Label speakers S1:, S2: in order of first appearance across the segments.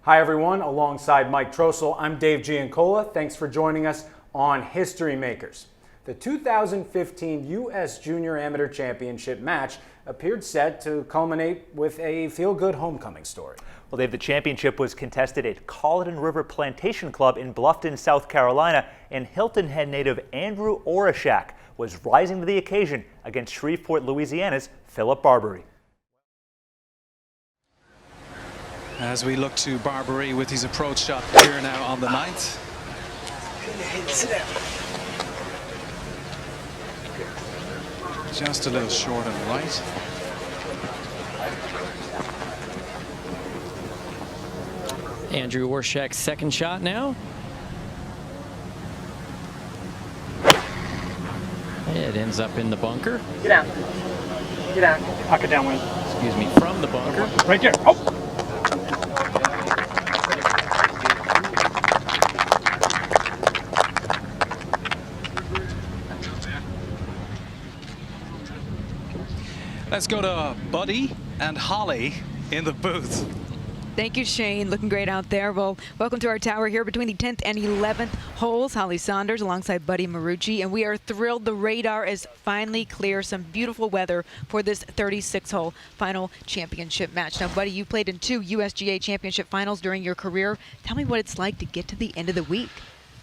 S1: Hi everyone, alongside Mike Trossel, I'm Dave Giancola. Thanks for joining us on History Makers. The 2015 U.S. Junior Amateur Championship match appeared set to culminate with a feel-good homecoming story.
S2: Well, Dave, the championship was contested at Colleton River Plantation Club in Bluffton, South Carolina, and Hilton Head native Andrew Orishak was rising to the occasion against Shreveport, Louisiana's Philip Barbary.
S3: As we look to Barbary with his approach shot here now on the ninth. Just a little short and right.
S4: Andrew Orishak's second shot now. It ends up in the bunker.
S5: Get out. Get out.
S6: Pocket downwind.
S4: Excuse me, from the bunker.
S6: Right there. Oh!
S3: Let's go to Buddy and Holly in the booth.
S7: Thank you, Shane. Looking great out there. Well, welcome to our tower here between the 10th and 11th holes. Holly Saunders alongside Buddy Marucci, and we are thrilled the radar is finally clear. Some beautiful weather for this 36-hole final championship match. Now, Buddy, you played in 2 USGA championship finals during your career. Tell me what it's like to get to the end of the week.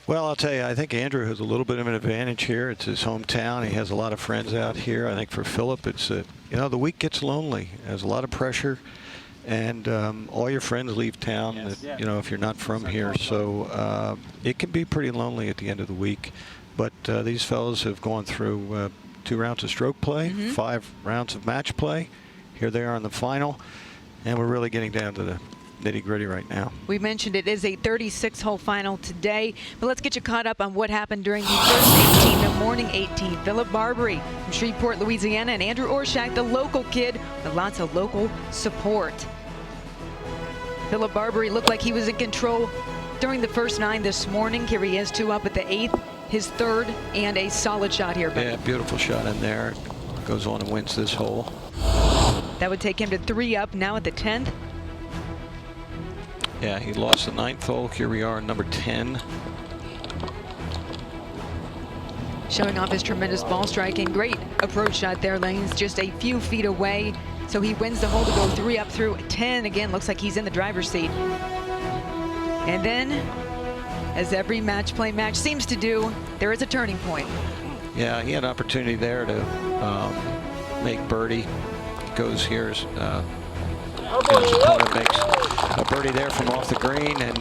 S8: Well, I'll tell you, I think Andrew has a little bit of an advantage here. It's his hometown. He has a lot of friends out here. I think for Philip, it's, you know, the week gets lonely. There's a lot of pressure, and all your friends leave town, you know, if you're not from here. So it can be pretty lonely at the end of the week. But these fellows have gone through 2 rounds of stroke play, 5 rounds of match play. Here they are in the final, and we're really getting down to the nitty-gritty right now.
S7: We mentioned it is a 36-hole final today, but let's get you caught up on what happened during the first 18, the morning 18. Philip Barbary from Shreveport, Louisiana, and Andrew Orishak, the local kid, with lots of local support. Philip Barbary looked like he was in control during the first 9 this morning. Here he is 2 up at the 8th, his 3rd, and a solid shot here.
S8: Yeah, beautiful shot in there. Goes on and wins this hole.
S7: That would take him to 3 up now at the 10th.
S8: Yeah, he lost the 9th hole. Here we are, number 10.
S7: Showing off his tremendous ball striking. Great approach shot there. Lane's just a few feet away. So he wins the hole to go 3 up through 10. Again, looks like he's in the driver's seat. And then, as every match play match seems to do, there is a turning point.
S8: Yeah, he had an opportunity there to make birdie. Goes here. His opponent makes a birdie there from off the green, and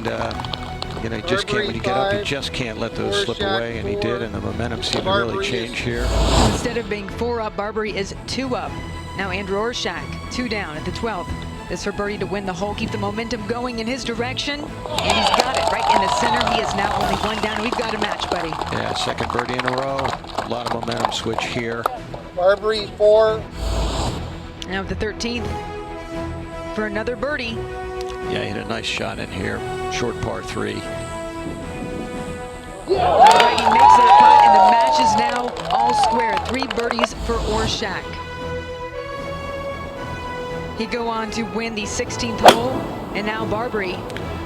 S8: you know, you just can't, when you get up, you just can't let those slip away, and he did, and the momentum seemed to really change here.
S7: Instead of being 4 up, Barbary is 2 up. Now Andrew Orishak 2 down at the 12th. This for birdie to win the hole, keep the momentum going in his direction, and he's got it right in the center. He is now only 1 down. We've got a match, buddy.
S8: Yeah, 2nd birdie in a row. A lot of momentum switch here.
S5: Barbary 4.
S7: Now at the 13th for another birdie.
S8: Yeah, he had a nice shot in here. Short par 3.
S7: All right, he makes it a putt, and the match is now all square. 3 birdies for Orishak. He'd go on to win the 16th hole, and now Barbary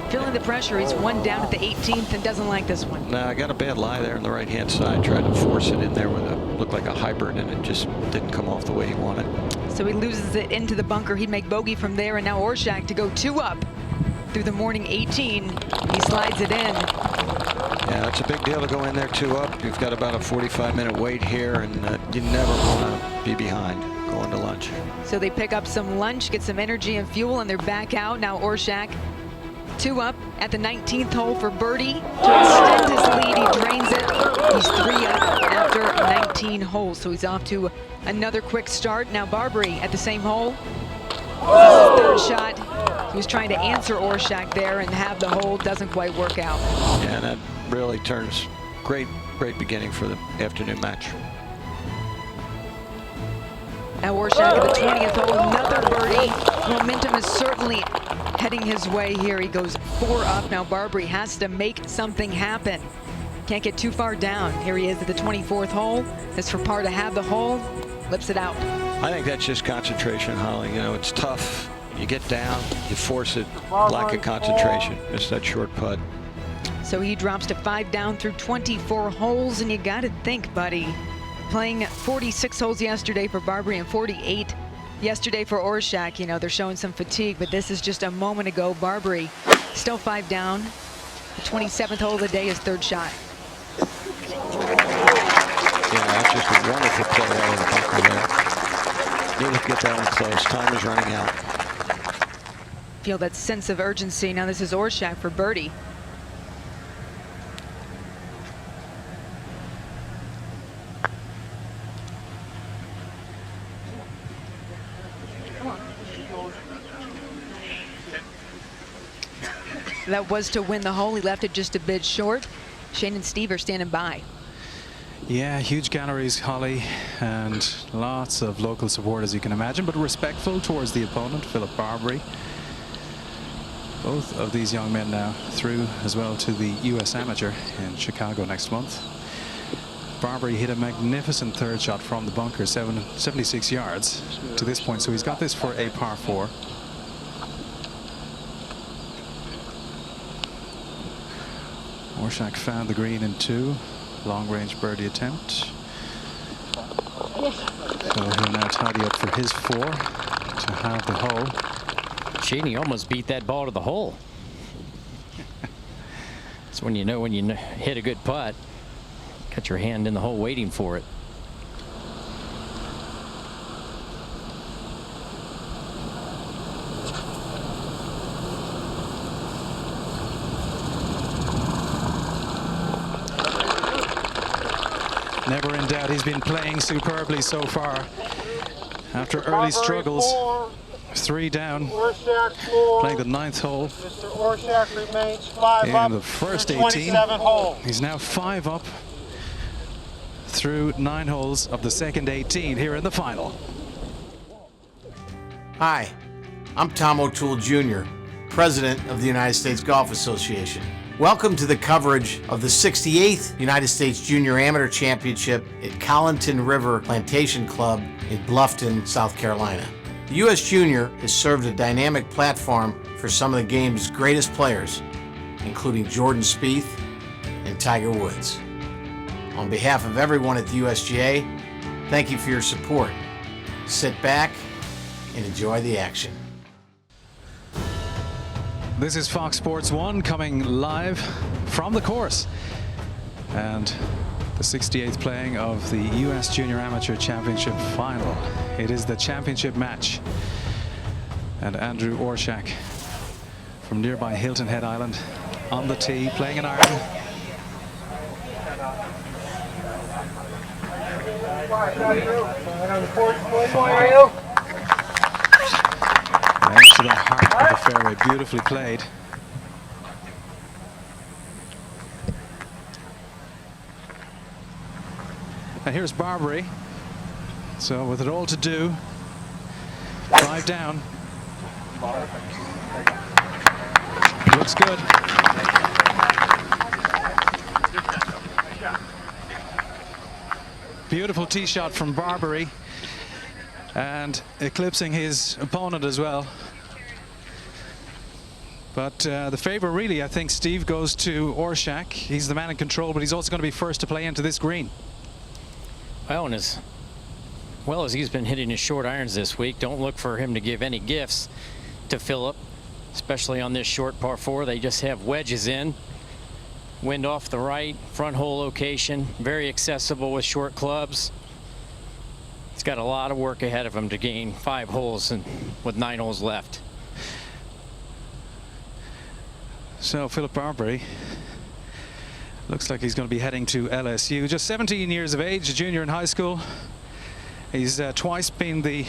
S7: feeling the pressure. He's 1 down at the 18th and doesn't like this one.
S8: Nah, I got a bad lie there on the right-hand side. Tried to force it in there with a, looked like a hybrid, and it just didn't come off the way he wanted.
S7: So he loses it into the bunker. He'd make bogey from there, and now Orishak to go 2 up through the morning 18. He slides it in.
S8: Yeah, it's a big deal to go in there 2 up. You've got about a 45-minute wait here, and you never want to be behind going to lunch.
S7: So they pick up some lunch, get some energy and fuel, and they're back out. Now Orishak 2 up at the 19th hole for birdie. To extend his lead, he drains it. He's 3 up after 19 holes, so he's off to another quick start. Now Barbary at the same hole. This is his 3rd shot. He was trying to answer Orishak there and have the hole, doesn't quite work out.
S8: Yeah, that really turns great beginning for the afternoon match.
S7: Now Orishak at the 20th hole, another birdie. Momentum is certainly heading his way here. He goes 4 up. Now Barbary has to make something happen. Can't get too far down. Here he is at the 24th hole. This for par to have the hole. Lips it out.
S8: I think that's just concentration, Holly. You know, it's tough You get down, you force it, lack of concentration. It's that short putt.
S7: So he drops to 5 down through 24 holes, and you got to think, buddy, playing 46 holes yesterday for Barbary and 48 yesterday for Orshak. You know, they're showing some fatigue, but this is just a moment ago. Barbary still 5 down. The 27th hole of the day is third shot.
S8: Yeah, that's just a wonderful play out of the bunker there. Need to get that one close. Time is running out.
S7: Feel that sense of urgency. Now this is Orshak for birdie. That was to win the hole. He left it just a bit short. Shane and Steve are standing by.
S3: Yeah, huge galleries, Holly, and lots of local support, as you can imagine, but respectful towards the opponent, Philip Barbary. Both of these young men now through as well to the US Amateur in Chicago next month. Barbary hit a magnificent third shot from the bunker, 76 yards to this point, so he's got this for a par 4. Orshak found the green in 2. Long-range birdie attempt. So he'll now tidy up for his 4 to have the hole.
S4: Shaney almost beat that ball to the hole. It's when you hit a good putt. Got your hand in the hole waiting for it.
S3: Never in doubt, he's been playing superbly so far. After early struggles, 3 down, playing the 9th hole
S5: Mr. Orshak remains 5
S3: in
S5: up
S3: the first
S5: through
S3: 18.
S5: 27 holes.
S3: He's now 5 up through 9 holes of the second 18 here in the final.
S6: Hi, I'm Tom O'Toole Jr., President of the United States Golf Association. Welcome to the coverage of the 68th United States Junior Amateur Championship at Collinton River Plantation Club in Bluffton, South Carolina. The U.S. Junior has served a dynamic platform for some of the game's greatest players, including Jordan Spieth and Tiger Woods. On behalf of everyone at the USGA, thank you for your support. Sit back and enjoy the action.
S3: This is Fox Sports 1 coming live from the course. And the 68th playing of the US Junior Amateur Championship final. It is the championship match. And Andrew Orshak from nearby Hilton Head Island on the tee, playing an iron. Right to the heart of the fairway, beautifully played. And here's Barbary. So with it all to do, 5 down. Looks good. Beautiful tee shot from Barbary, and eclipsing his opponent as well. But the favor really, I think, Steve, goes to Orshak. He's the man in control, but he's also going to be first to play into this green.
S4: Well, and as well as he's been hitting his short irons this week, don't look for him to give any gifts to Philip, especially on this short par 4. They just have wedges in. Wind off the right, front hole location, very accessible with short clubs. He's got a lot of work ahead of him to gain 5 holes and with 9 holes left.
S3: So Philip Barbary looks like he's going to be heading to LSU. Just 17 years of age, a junior in high school. He's twice been the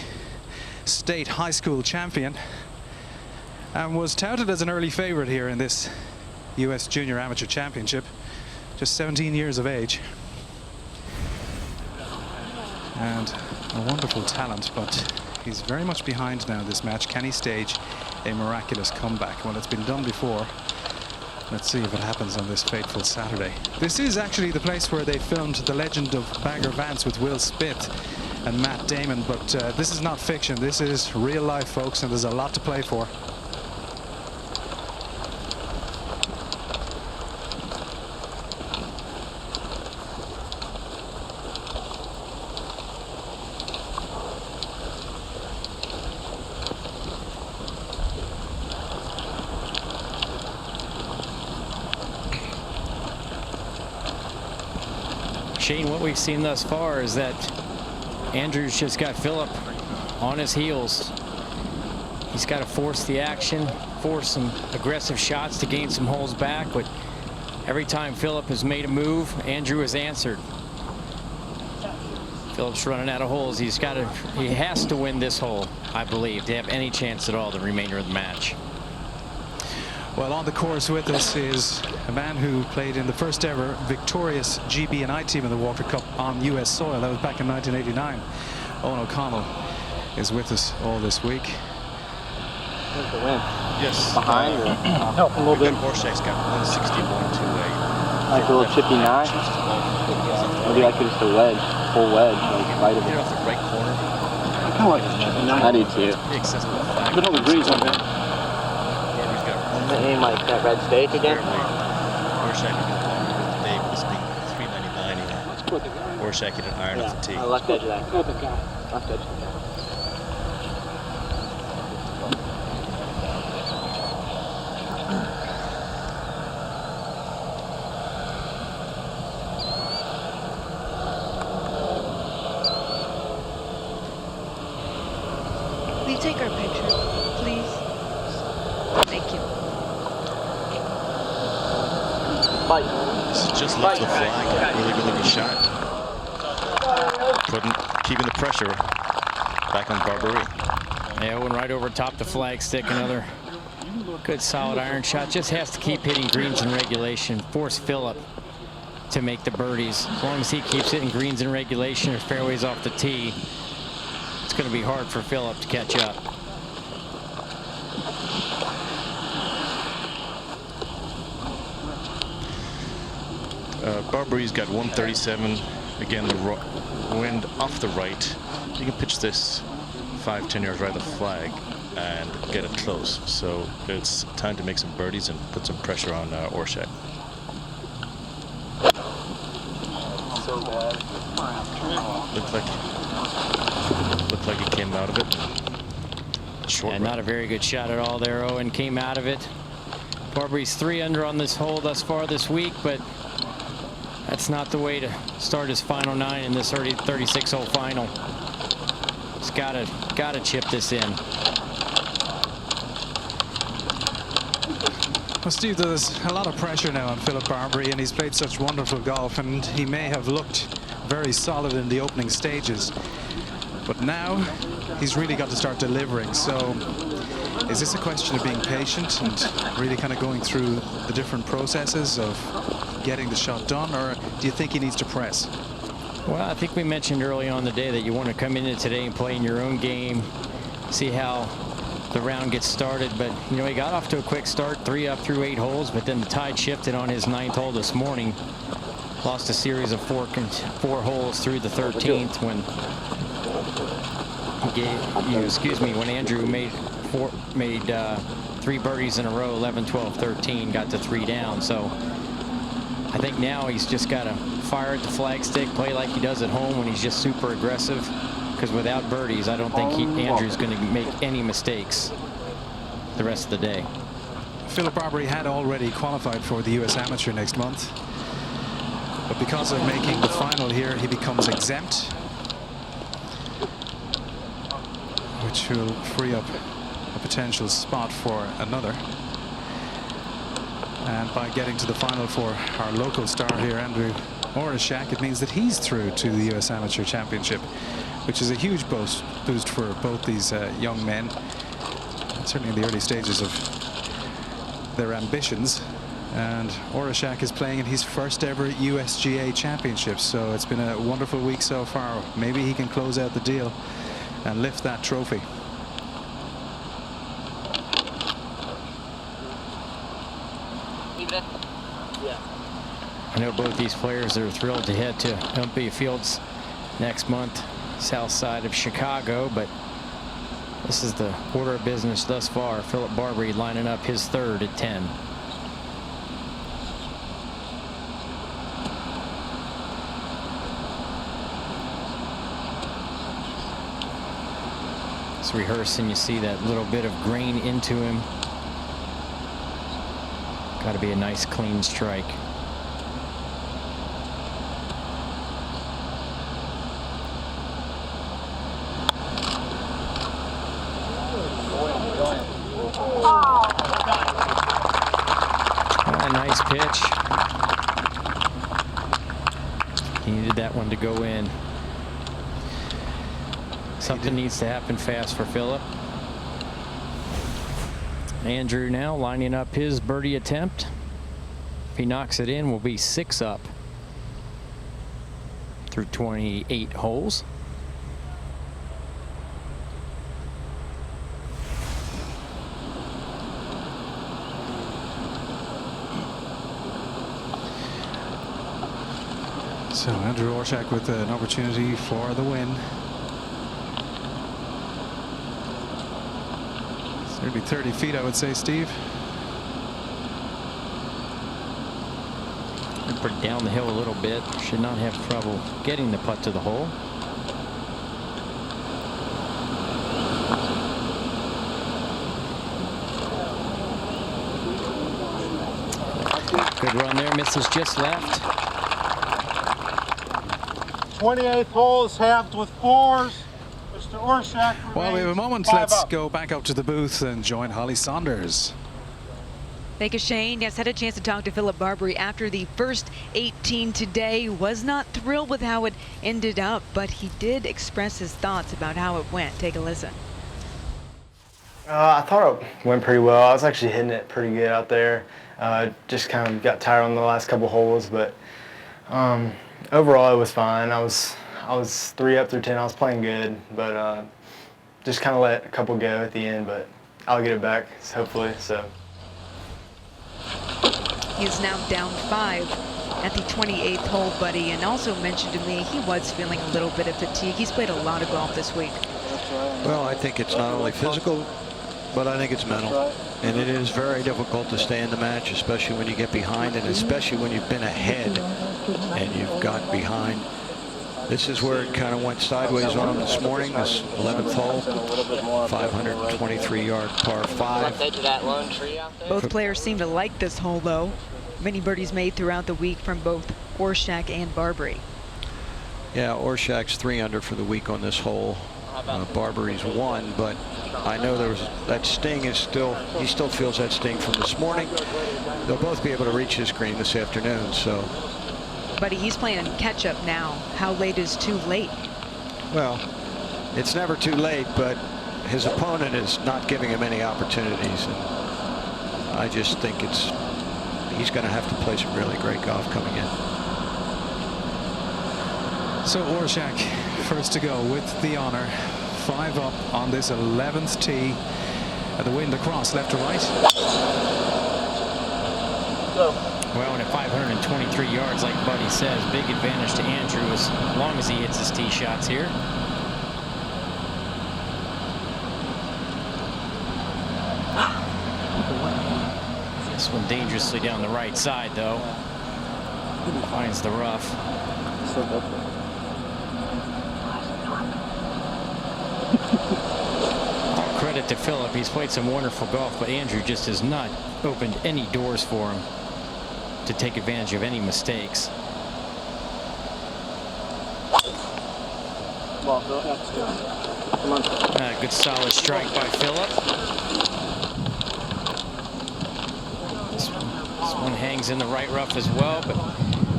S3: state high school champion and was touted as an early favorite here in this US Junior Amateur Championship. Just 17 years of age. And a wonderful talent, but he's very much behind now this match. Can he stage a miraculous comeback? Well, it's been done before. Let's see if it happens on this fateful Saturday. This is actually the place where they filmed The Legend of Bagger Vance with Will Smith and Matt Damon. But this is not fiction. This is real life, folks, and there's a lot to play for.
S4: Shane, what we've seen thus far is that Andrews just got Philip on his heels. He's got to force the action, force some aggressive shots to gain some holes back, but every time Philip has made a move, Andrew has answered. Philip's running out of holes. He has to win this hole, I believe, to have any chance at all the remainder of the match.
S3: Well, on the course with us is a man who played in the first ever victorious GB&I team in the Walker Cup on US soil. That was back in 1989. Owen O'Connell is with us all this week.
S9: Where's the win?
S10: Yes.
S9: Behind or?
S10: Help a little bit. Horseshack's got 161
S9: like a little chippy 9. Maybe I could just a wedge, full wedge, like right of
S10: Get
S9: it.
S10: off the right corner.
S9: I kind of like the chippy 9. I do too.
S10: The accessible flag.
S9: Look at all the greens on there.
S10: Barbie's got
S9: Aim like that red steak again.
S10: Horseshack with Dave, this being 399 here. Horseshack hit an iron off the tee.
S9: Left edge of that. Left edge of that.
S11: Will you take our picture, please? Thank you.
S9: Bye.
S10: Just left the flag. Really good shot. Keeping the pressure back on Barberie.
S4: Yeah, went right over top the flag stick. Another good solid iron shot. Just has to keep hitting greens in regulation. Force Philip to make the birdies. As long as he keeps hitting greens in regulation or fairways off the tee, it's going to be hard for Philip to catch up.
S10: Barberie's got 137. Again, the wind off the right. You can pitch this 5-10 yards right of the flag and get it close. So it's time to make some birdies and put some pressure on Orshak.
S9: So bad.
S10: Looked like he came out of it. Short
S4: And not a very good shot at all there. Owen came out of it. Barberie's 3 under on this hole thus far this week, but that's not the way to start his final 9 in this 36-hole final. He's gotta chip this in.
S3: Well, Steve, there's a lot of pressure now on Philip Barberie, and he's played such wonderful golf, and he may have looked very solid in the opening stages, but now he's really got to start delivering. So is this a question of being patient and really kind of going through the different processes of getting the shot done, or do you think he needs to press?
S4: Well, I think we mentioned early on in the day that you want to come into today and play in your own game, see how the round gets started. But you know, he got off to a quick start, 3 up through 8 holes, but then the tide shifted on his 9th hole this morning. Lost a series of 4 holes through the 13th when when Andrew made 3 birdies in a row, 11, 12, 13, got to 3 down. So I think now he's just got to fire at the flagstick, play like he does at home when he's just super aggressive, because without birdies, I don't think Andrew's going to make any mistakes the rest of the day.
S3: Philip Barberie had already qualified for the US Amateur next month, but because of making the final here, he becomes exempt, which will free up a potential spot for another. And by getting to the final for our local star here, Andrew Orishak, it means that he's through to the US Amateur Championship, which is a huge boost for both these young men, certainly in the early stages of their ambitions. And Orishak is playing in his first ever USGA Championship, so it's been a wonderful week so far. Maybe he can close out the deal and lift that trophy.
S4: I know both these players are thrilled to head to Olympia Fields next month south side of Chicago, but this is the order of business thus far. Philip Barbary lining up his third at 10. It's rehearsing. You see that little bit of grain into him. Got to be a nice clean strike. Nice pitch. He needed that one to go in. Something needs to happen fast for Philip. Andrew now lining up his birdie attempt. If he knocks it in, we'll be 6 up through 28 holes.
S3: So Andrew Orshak with an opportunity for the win. It's nearly 30 feet, I would say, Steve.
S4: Put it down the hill a little bit. Should not have trouble getting the putt to the hole. Good run there. Misses just left.
S5: 28th hole is halved with 4s. Mr. Orshak remains
S3: Well, we have a moment.
S5: 5
S3: Let's
S5: up.
S3: go back up to the booth and join Holly Saunders.
S7: Thank you, Shane. Yes, had a chance to talk to Philip Barbary after the first 18 today. Was not thrilled with how it ended up, but he did express his thoughts about how it went. Take a listen.
S12: I thought it went pretty well. I was actually hitting it pretty good out there. Just kind of got tired on the last couple holes, but overall it was fine. I was 3 up through 10. I was playing good, but just kind of let a couple go at the end. But I'll get it back hopefully. So.
S7: He is now down 5 at the 28th hole, buddy, and also mentioned to me he was feeling a little bit of fatigue. He's played a lot of golf this week.
S8: Well, I think it's not only physical, but I think it's mental. And it is very difficult to stay in the match, especially when you get behind, and especially when you've been ahead and you've got behind. This is where it kind of went sideways on him this morning, this 11th hole, 523-yard par 5.
S7: Both players seem to like this hole, though. Many birdies made throughout the week from both Orshak and Barbary.
S8: Yeah, Orshak's 3 under for the week on this hole. Barbary's 1, but I know there was that sting is still, he still feels that sting from this morning. They'll both be able to reach this green this afternoon, so.
S7: Buddy, he's playing catch up now. How late is too late?
S8: Well, it's never too late, but his opponent is not giving him any opportunities. And I just think he's going to have to play some really great golf coming in.
S3: So Orshak first to go with the honor. 5 up on this 11th tee. The wind across left to right.
S4: Well, and at 523 yards, like Buddy says, big advantage to Andrew as long as he hits his tee shots here. This one dangerously down the right side, though. Finds the rough. All credit to Philip. He's played some wonderful golf, but Andrew just has not opened any doors for him to take advantage of any mistakes. Good solid strike by Philip. This one hangs in the right rough as well, but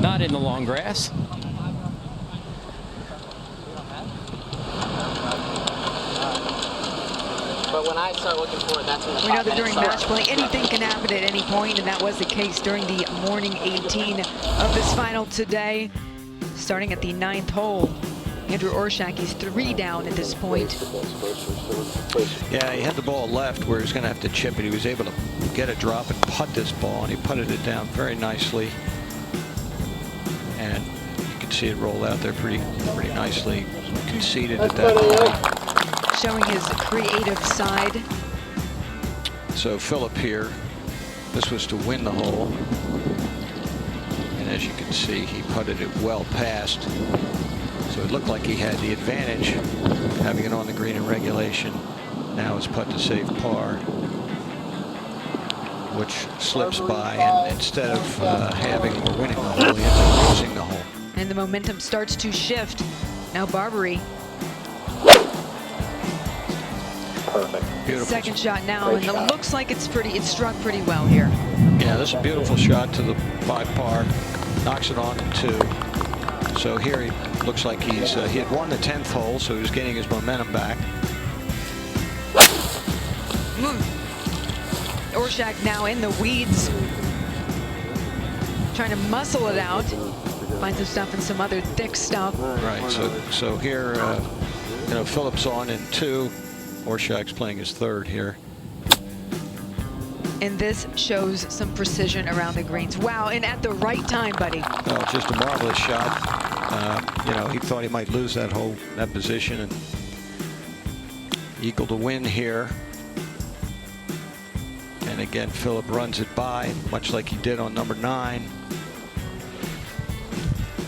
S4: not in the long grass.
S9: But when I start looking for it, that's when the
S7: We know that during match play, anything can happen at any point, and that was the case during the morning 18 of this final today. Starting at the 9th hole, Andrew Orshak, he's 3 down at this point.
S8: Yeah, he had the ball left where he was going to have to chip it. He was able to get a drop and putt this ball, and he putted it down very nicely. And you can see it roll out there pretty nicely. Conceded at that point.
S7: Showing his creative side.
S8: So Philip here, this was to win the hole. And as you can see, he putted it well past. So it looked like he had the advantage, having it on the green in regulation. Now it's putt to save par, which slips by, and instead of having or winning the hole, he ends up losing the hole.
S7: And the momentum starts to shift. Now Barbary.
S9: Perfect.
S8: Beautiful.
S7: Second shot now,
S9: Great
S7: and
S9: shot.
S7: it looks like it's struck pretty well here.
S8: Yeah, this is a beautiful shot to the 5 par. Knocks it on in 2. So here he looks like he had won the 10th hole, so he was getting his momentum back.
S7: Orshak now in the weeds, trying to muscle it out. Find some stuff and some other thick stuff.
S8: Right. So here, you know, Philip's on in 2. Orshak's playing his 3rd here.
S7: And this shows some precision around the greens. Wow, and at the right time, buddy.
S8: Oh, just a marvelous shot. You know, he thought he might lose that position, and eagle to win here. And again, Philip runs it by, much like he did on number 9.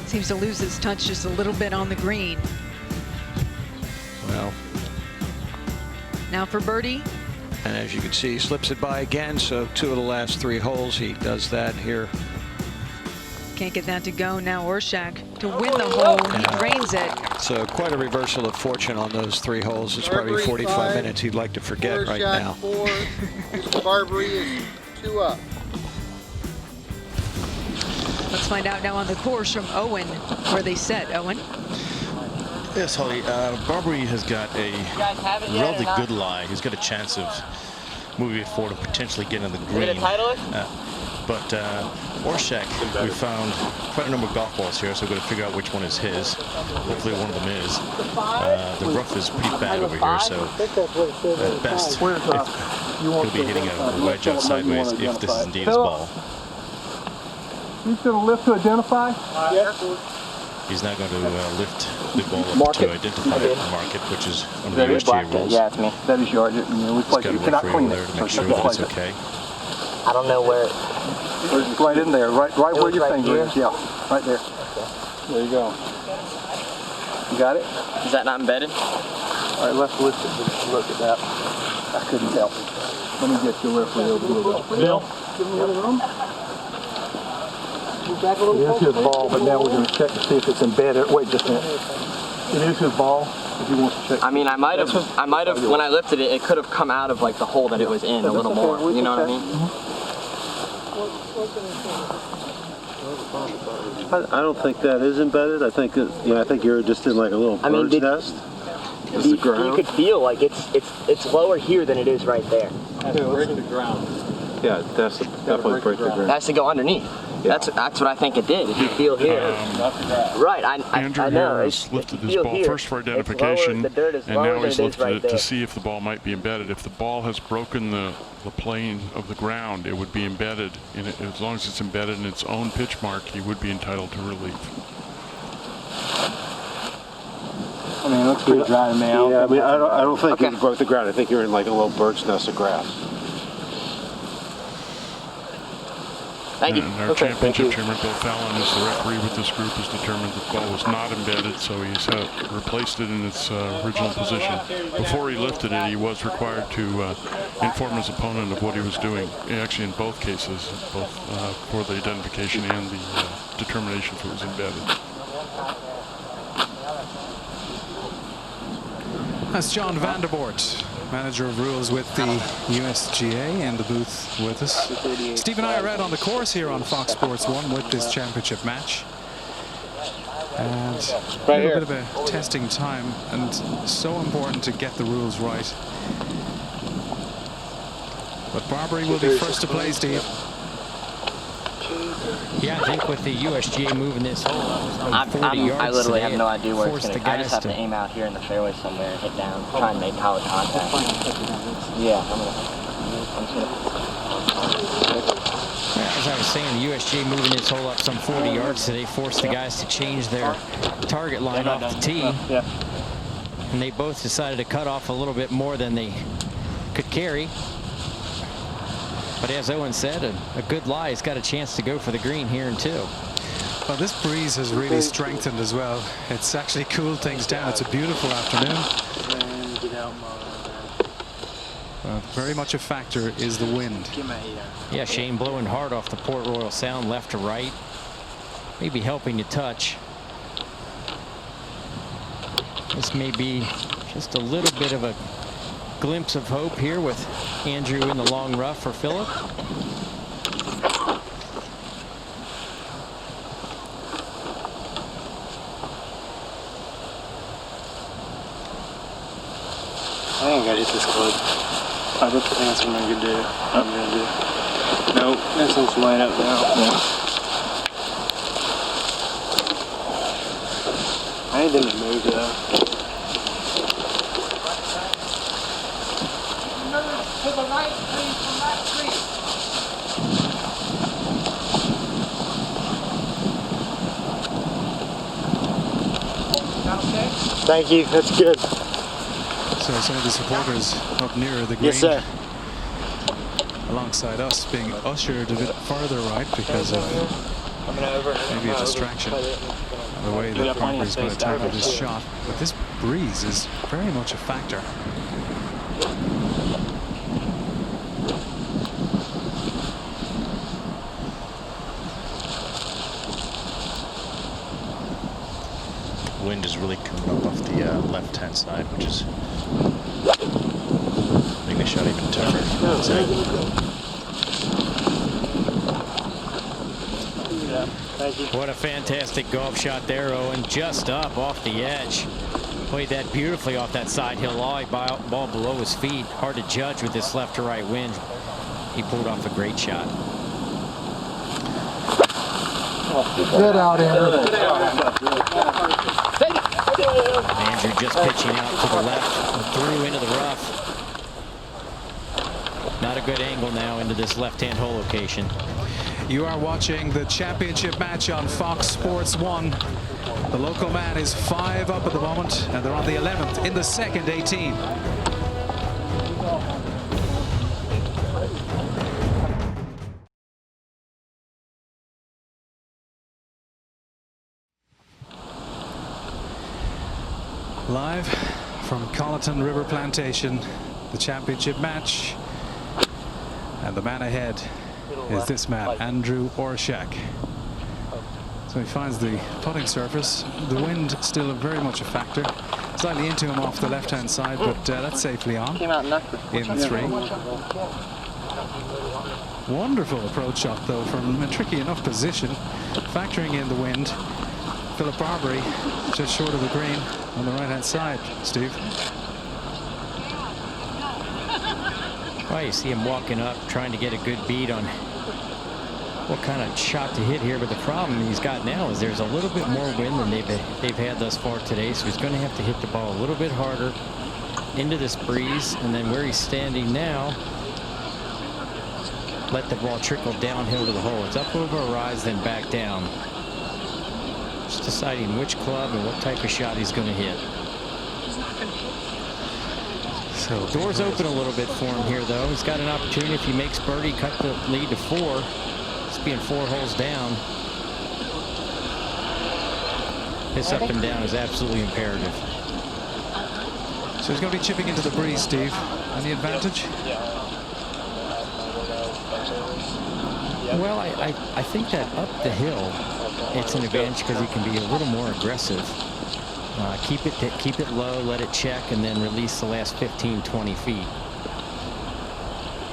S7: Seems to lose his touch just a little bit on the green.
S8: Well,
S7: now for birdie.
S8: and as you can see, he slips it by again. So 2 of the last 3 holes, he does that here.
S7: Can't get that to go. Now Orshak to win the hole. He drains it.
S8: So quite a reversal of fortune on those 3 holes. It's probably 45 minutes he'd like to forget right now.
S5: 4, Mr. Barbary is 2 up.
S7: Let's find out now on the course from Owen, where they set. Owen.
S10: Yes, Holly. Barbary has got a relatively good lie. He's got a chance of moving it forward and potentially getting on the green. But Orshak, we found quite a number of golf balls here, so we're going to figure out which one is his. Hopefully one of them is. The rough is pretty bad over here, so at best, he'll be hitting a wedge out sideways if this is indeed his ball.
S5: He's going to lift to identify? Yes.
S10: He's now going to lift the ball up to identify the market, which is under the USGA rules.
S9: Yeah, it's me.
S5: That is yours.
S10: He's got to wait for him there to make sure that it's okay.
S9: I don't know where.
S5: Right in there, right where your finger is. Yeah, right there. There you go. You got it?
S9: Is that not embedded?
S5: All right, let's lift it. Look at that. I couldn't help it. Let me get your referee over here. Bill? Give him a little room. It is his ball, but now we're going to check to see if it's embedded. Wait just a minute. It is his ball. If he wants to check.
S9: I mean, I might have. When I lifted it, it could have come out of like the hole that it was in a little more. You know what I mean?
S13: I don't think that is embedded. I think I think you're just in like a little bird's nest.
S9: You could feel like it's lower here than it is right there.
S5: Break the ground.
S13: Yeah, that's definitely break the ground.
S9: That has to go underneath. Yeah. That's what I think it did. If you feel here, right?
S14: Andrew
S9: I know.
S14: Harris lifted his ball first for identification, and now he's lifted it to see if the ball might be embedded. If the ball has broken the plane of the ground, it would be embedded. As long as it's embedded in its own pitch mark, he would be entitled to relief.
S5: I mean, it looks pretty dry to me.
S13: Yeah, I mean, I don't think you broke the ground. I think you're in like a little bird's nest of grass.
S14: Thank you. And our championship chairman, Bill Fallon, is the referee with this group, has determined that the ball was not embedded, so he's replaced it in its original position. Before he lifted it, he was required to inform his opponent of what he was doing, actually in both cases, both for the identification and the determination if it was embedded.
S3: That's John Vanderboort, manager of rules with the USGA, in the booth with us. Steve and I are out on the course here on Fox Sports 1 with this championship match. And a little bit of a testing time, and so important to get the rules right. But Barbary will be first to play, Steve.
S4: Yeah, I think with the USGA moving this hole,
S9: I literally have no idea where it's going to. I just have to aim out here in the fairway somewhere and hit down, try and make solid contact. Yeah,
S4: As I was saying the USGA moving this hole up some 40 yards today forced the guys to change their target line off the tee. And they both decided to cut off a little bit more than they could carry. But as Owen said, a good lie has got a chance to go for the green here in 2.
S3: Well, this breeze has really strengthened as well. It's actually cooled things down. It's a beautiful afternoon. Very much a factor is the wind.
S4: Yeah, Shane blowing hard off the Port Royal Sound left to right. Maybe helping you touch. This may be just a little bit of a glimpse of hope here with Andrew in the long rough for Philip.
S12: I ain't gotta hit this club. I think that's what I'm gonna do. Nope, this one's line up now. I ain't didn't move though.
S15: To the right, please, from that tree. Is that okay?
S12: Thank you, that's good.
S3: So some of the supporters up near the green,
S12: yes, sir,
S3: alongside us, being ushered a bit farther right because of maybe a distraction of the way that Parker's going to tackle this shot. But this breeze is very much a factor.
S10: Wind is really coming up off the left-hand side, which is making the shot even tougher.
S4: What a fantastic golf shot there, Owen. Just up off the edge. Played that beautifully off that side hill lie, ball below his feet. Hard to judge with this left to right wind. He pulled off a great shot.
S15: Get out, Andrew.
S4: Andrew just pitching out to the left, through into the rough. Not a good angle now into this left-hand hole location.
S3: You are watching the championship match on Fox Sports 1. The local man is 5 up at the moment, and they're on the 11th in the second 18. Live from Colleton River Plantation, the championship match, and the man ahead is this man, Andrew Orshak. So he finds the putting surface. The wind still very much a factor. Slightly into him off the left-hand side, but that's safely on in 3. Wonderful approach shot, though, from a tricky enough position, factoring in the wind. Philip Barbary just short of the green on the right-hand side, Steve.
S4: Well, you see him walking up, trying to get a good beat on what kind of shot to hit here. But the problem he's got now is there's a little bit more wind than they've had thus far today. So he's going to have to hit the ball a little bit harder into this breeze. And then where he's standing now, let the ball trickle downhill to the hole. It's up over a rise, then back down. Just deciding which club and what type of shot he's going to hit. So doors open a little bit for him here, though. He's got an opportunity if he makes birdie, cut the lead to 4. It's being 4 holes down. This up and down is absolutely imperative.
S3: So he's going to be chipping into the breeze, Steve. Any advantage?
S4: Well, I think that up the hill, it's an advantage because he can be a little more aggressive. Keep it low, let it check, and then release the last 15, 20 feet.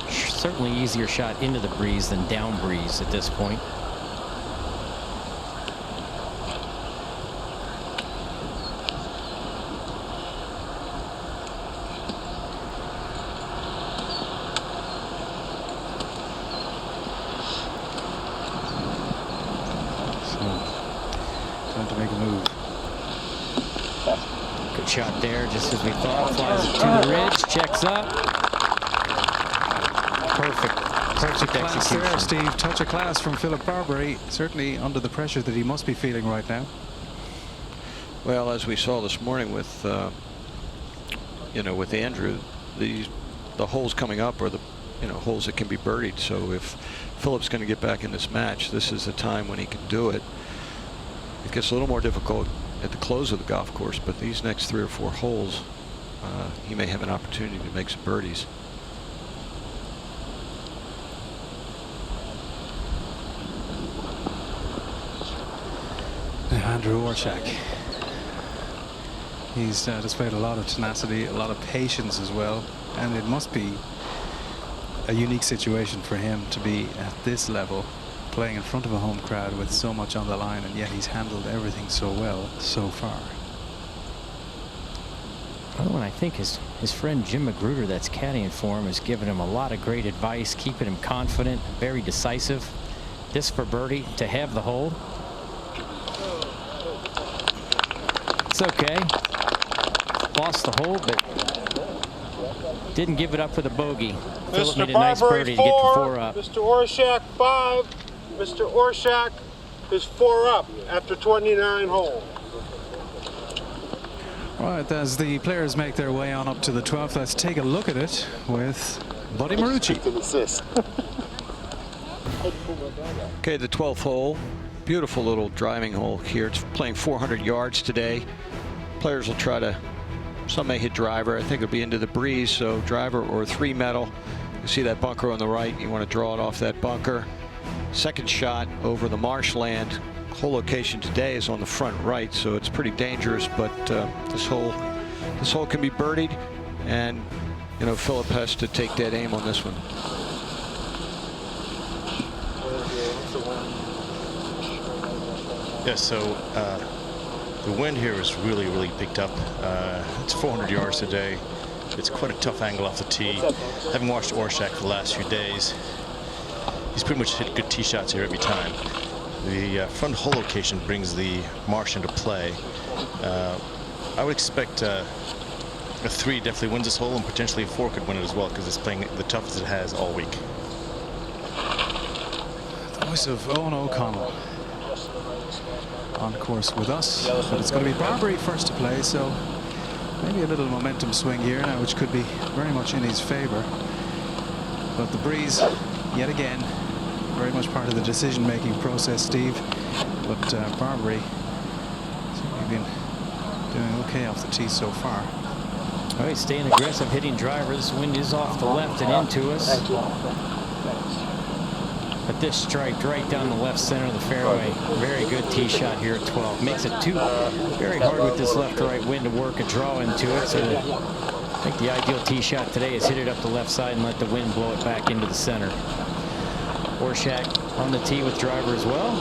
S4: Certainly easier shot into the breeze than down breeze at this point.
S3: Time to make a move.
S4: Good shot there, just as we thought. Flies it to the ridge, checks up. Perfect
S3: Touch of class
S4: execution.
S3: there, Steve. Touch of class from Philip Barbary. Certainly under the pressure that he must be feeling right now.
S8: Well, as we saw this morning with, with Andrew, the holes coming up are the, holes that can be birdied. So if Philip's going to get back in this match, this is the time when he can do it. It gets a little more difficult at the close of the golf course, but these next 3 or 4 holes, he may have an opportunity to make some birdies.
S3: Andrew Orshak. He's displayed a lot of tenacity, a lot of patience as well, and it must be a unique situation for him to be at this level, playing in front of a home crowd with so much on the line, and yet he's handled everything so well so far.
S4: Well, and I think his friend Jim Magruder, that's caddying for him, has given him a lot of great advice, keeping him confident, very decisive. This for birdie to have the hole. It's okay. Lost the hole, but didn't give it up for the bogey. Philip made a nice birdie to get the 4 up.
S15: Mr. Orshak 5. Mr. Orshak is 4 up after 29 holes.
S3: Right, as the players make their way on up to the 12th, let's take a look at it with Buddy Marucci.
S8: Okay, the 12th hole. Beautiful little driving hole here. It's playing 400 yards today. Players will try to, some may hit driver. I think it'll be into the breeze, so driver or 3 metal. You see that bunker on the right. You want to draw it off that bunker. Second shot over the marshland. Hole location today is on the front right, so it's pretty dangerous, but this hole can be birdied, and Philip has to take dead aim on this one.
S10: Yeah, so the wind here is really picked up. It's 400 yards today. It's quite a tough angle off the tee. Having watched Orshak for the last few days, he's pretty much hit good tee shots here every time. The front hole location brings the marsh into play. I would expect a 3 definitely wins this hole, and potentially a 4 could win it as well, because it's playing the toughest it has all week.
S3: The voice of Owen O'Connell on course with us, but it's going to be Barbary first to play, so maybe a little momentum swing here now, which could be very much in his favor. But the breeze, yet again, very much part of the decision-making process, Steve. But Barbary certainly been doing okay off the tee so far.
S4: All right, staying aggressive, hitting driver. This wind is off the left and into us. But this strike right down the left center of the fairway. Very good tee shot here at 12. Makes it very hard with this left-to-right wind to work a draw into it. So I think the ideal tee shot today is hit it up the left side and let the wind blow it back into the center. Orshak on the tee with driver as well.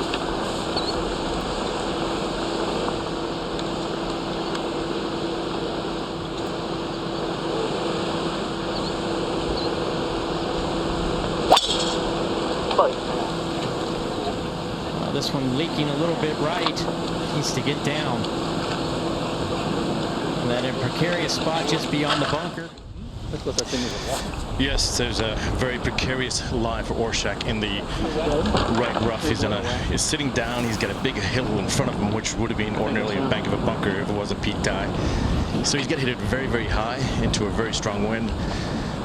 S4: This one leaking a little bit right. Needs to get down. And that in precarious spot just beyond the bunker.
S10: Yes, there's a very precarious lie for Orshak in the right rough. He's sitting down. He's got a big hill in front of him, which would have been ordinarily a bank of a bunker if it was a peak die. So he's got hit it very high into a very strong wind.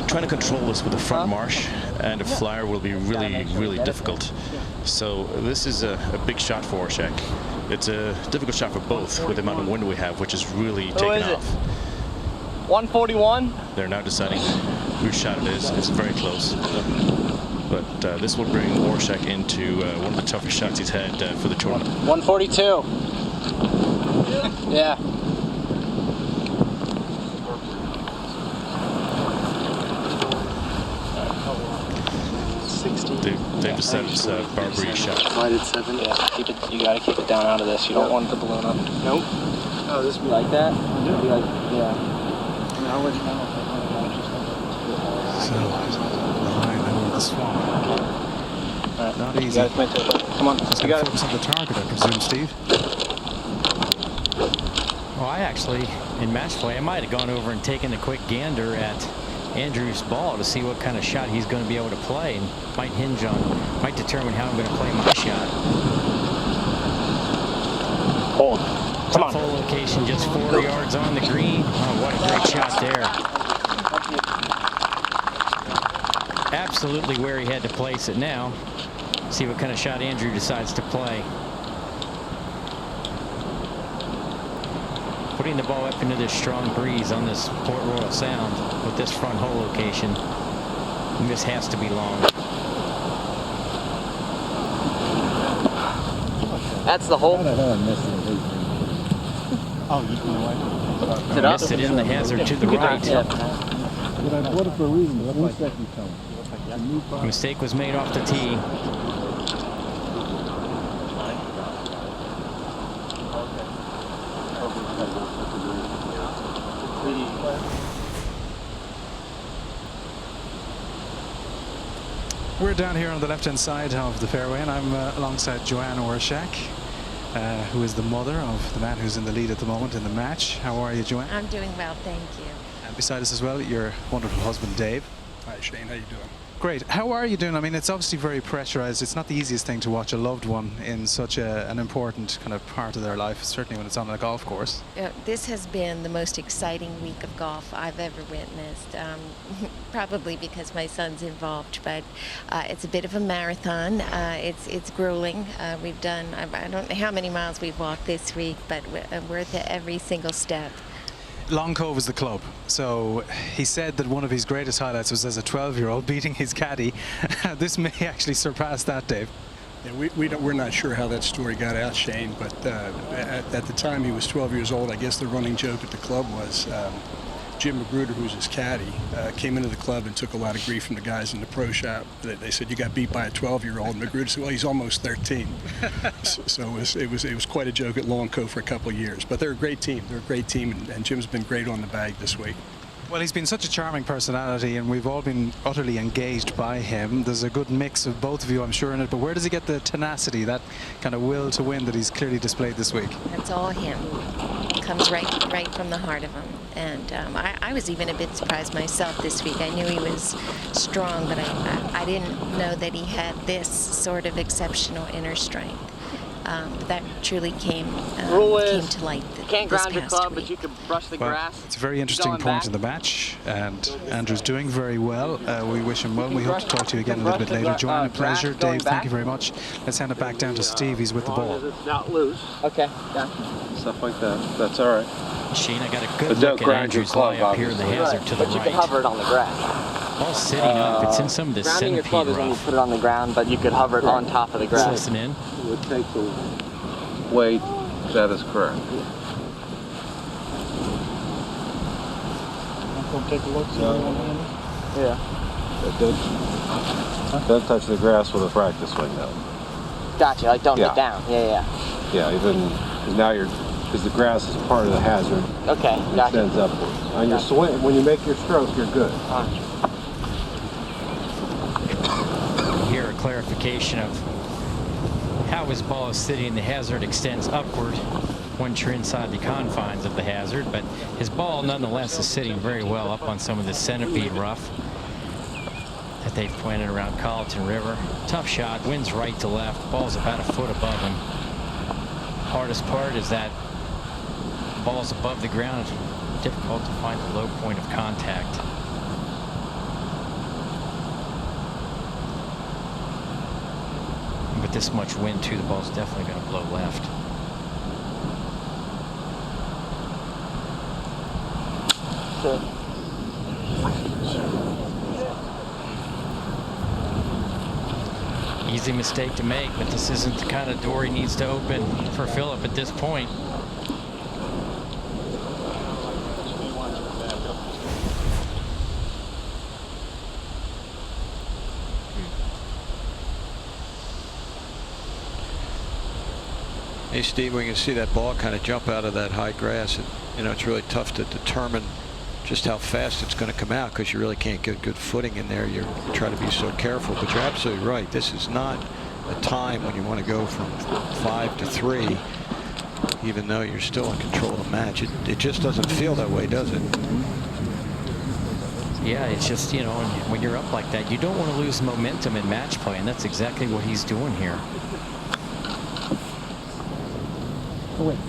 S10: Trying to control this with the front marsh and a flyer will be really difficult. So this is a big shot for Orshak. It's a difficult shot for both with the amount of wind we have, which is really taken off.
S9: 141.
S10: They're now deciding whose shot it is. It's very close. But this will bring Orshak into one of the toughest shots he's had for the tournament.
S9: 142. Yeah.
S10: They've decided it's a Barbary shot.
S9: Lighted 7. Yeah, you gotta keep it down out of this. You don't want it to balloon up. Nope. Oh, this be like that? It'd be like, yeah. I mean, I'll let you know.
S3: So, behind over the swamp.
S9: Right.
S3: Not easy.
S9: You guys make it. Come on.
S3: Just got to focus on the target, I presume, Steve.
S4: Well, I actually, in match play, I might have gone over and taken a quick gander at Andrew's ball to see what kind of shot he's going to be able to play, and might determine how I'm going to play my shot.
S9: Hold. Come on.
S4: Full location, just 4 yards on the green. Oh, what a great shot there. Absolutely where he had to place it now. See what kind of shot Andrew decides to play. Putting the ball up into this strong breeze on this Port Royal Sound with this front hole location. And this has to be long.
S9: That's the hole.
S4: Missed it in the hazard to the right. A mistake was made off the tee.
S3: We're down here on the left-hand side of the fairway, and I'm alongside Joanne Orshak, who is the mother of the man who's in the lead at the moment in the match. How are you, Joanne?
S16: I'm doing well, thank you.
S3: And beside us as well, your wonderful husband, Dave.
S17: Hi, Shane. How you doing?
S3: Great. How are you doing? I mean, it's obviously very pressurized. It's not the easiest thing to watch a loved one in such an important kind of part of their life, certainly when it's on a golf course.
S16: This has been the most exciting week of golf I've ever witnessed, probably because my son's involved, but it's a bit of a marathon. It's grueling. We've done, I don't know how many miles we've walked this week, but worth every single step.
S3: Long Cove is the club, so he said that one of his greatest highlights was as a 12-year-old beating his caddy. This may actually surpass that, Dave.
S17: Yeah, we're not sure how that story got out, Shane, but at the time he was 12 years old, I guess the running joke at the club was Jim Magruder, who's his caddy, came into the club and took a lot of grief from the guys in the pro shop. They said, "You got beat by a 12-year-old." And Magruder said, "Well, he's almost 13." So it was quite a joke at Long Cove for a couple of years. But they're a great team. They're a great team, and Jim's been great on the bag this week.
S3: Well, he's been such a charming personality, and we've all been utterly engaged by him. There's a good mix of both of you, I'm sure, in it. But where does he get the tenacity, that kind of will to win that he's clearly displayed this week?
S16: That's all him. Comes right from the heart of him. And I was even a bit surprised myself this week. I knew he was strong, but I didn't know that he had this sort of exceptional inner strength. That truly came to light.
S9: You can't ground your club, but you can brush the grass.
S3: It's a very interesting point in the match, and Andrew's doing very well. We wish him well. We hope to talk to you again a little bit later. Joanne, a pleasure. Dave, thank you very much. Let's hand it back down to Steve. He's with the ball.
S9: It's not loose. Okay, gotcha.
S13: Stuff like that. That's all right.
S4: Shane, I got a good look at Andrew's lie up here in the hazard to the right.
S9: But you can hover it on the grass.
S4: Ball sitting up. It's in some of this
S9: grounding
S4: centipede
S9: your club is when you
S4: rough.
S9: put it on the ground, but you could hover it on top of the grass.
S4: Listen in.
S13: It would take the weight. That is correct.
S5: Take a look.
S9: Yeah.
S13: Don't touch the grass with a practice swing now.
S9: Gotcha. Like don't get down. Yeah.
S13: Yeah. Even because now because the grass is part of the hazard.
S9: Okay. Gotcha.
S13: It extends upwards. On your swing, when you make your stroke, you're good.
S4: Here, a clarification of how his ball is sitting. The hazard extends upward once you're inside the confines of the hazard, but his ball nonetheless is sitting very well up on some of the centipede rough that they've planted around Colleton River. Tough shot, winds right to left, ball's about a foot above him. Hardest part is that ball's above the ground, difficult to find the low point of contact. With this much wind too, the ball's definitely going to blow left. Easy mistake to make, but this isn't the kind of door he needs to open for Philip at this point.
S8: Hey, Steve, we can see that ball kind of jump out of that high grass. And, you know, it's really tough to determine just how fast it's going to come out because you really can't get good footing in there. You try to be so careful, but you're absolutely right. This is not a time when you want to go from 5 to 3, even though you're still in control of the match. It just doesn't feel that way, does it?
S4: Yeah, it's just, you know, when you're up like that, you don't want to lose momentum in match play, and that's exactly what he's doing here.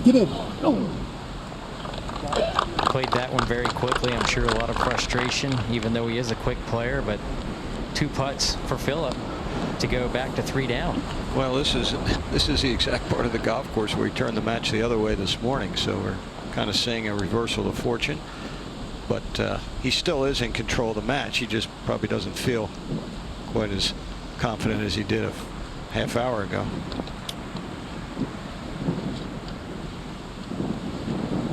S15: Get in. Oh.
S4: Played that one very quickly. I'm sure a lot of frustration, even though he is a quick player, but 2 putts for Philip to go back to 3 down.
S8: Well, this is the exact part of the golf course where he turned the match the other way this morning, so we're kind of seeing a reversal of fortune. But he still is in control of the match. He just probably doesn't feel quite as confident as he did a half hour ago.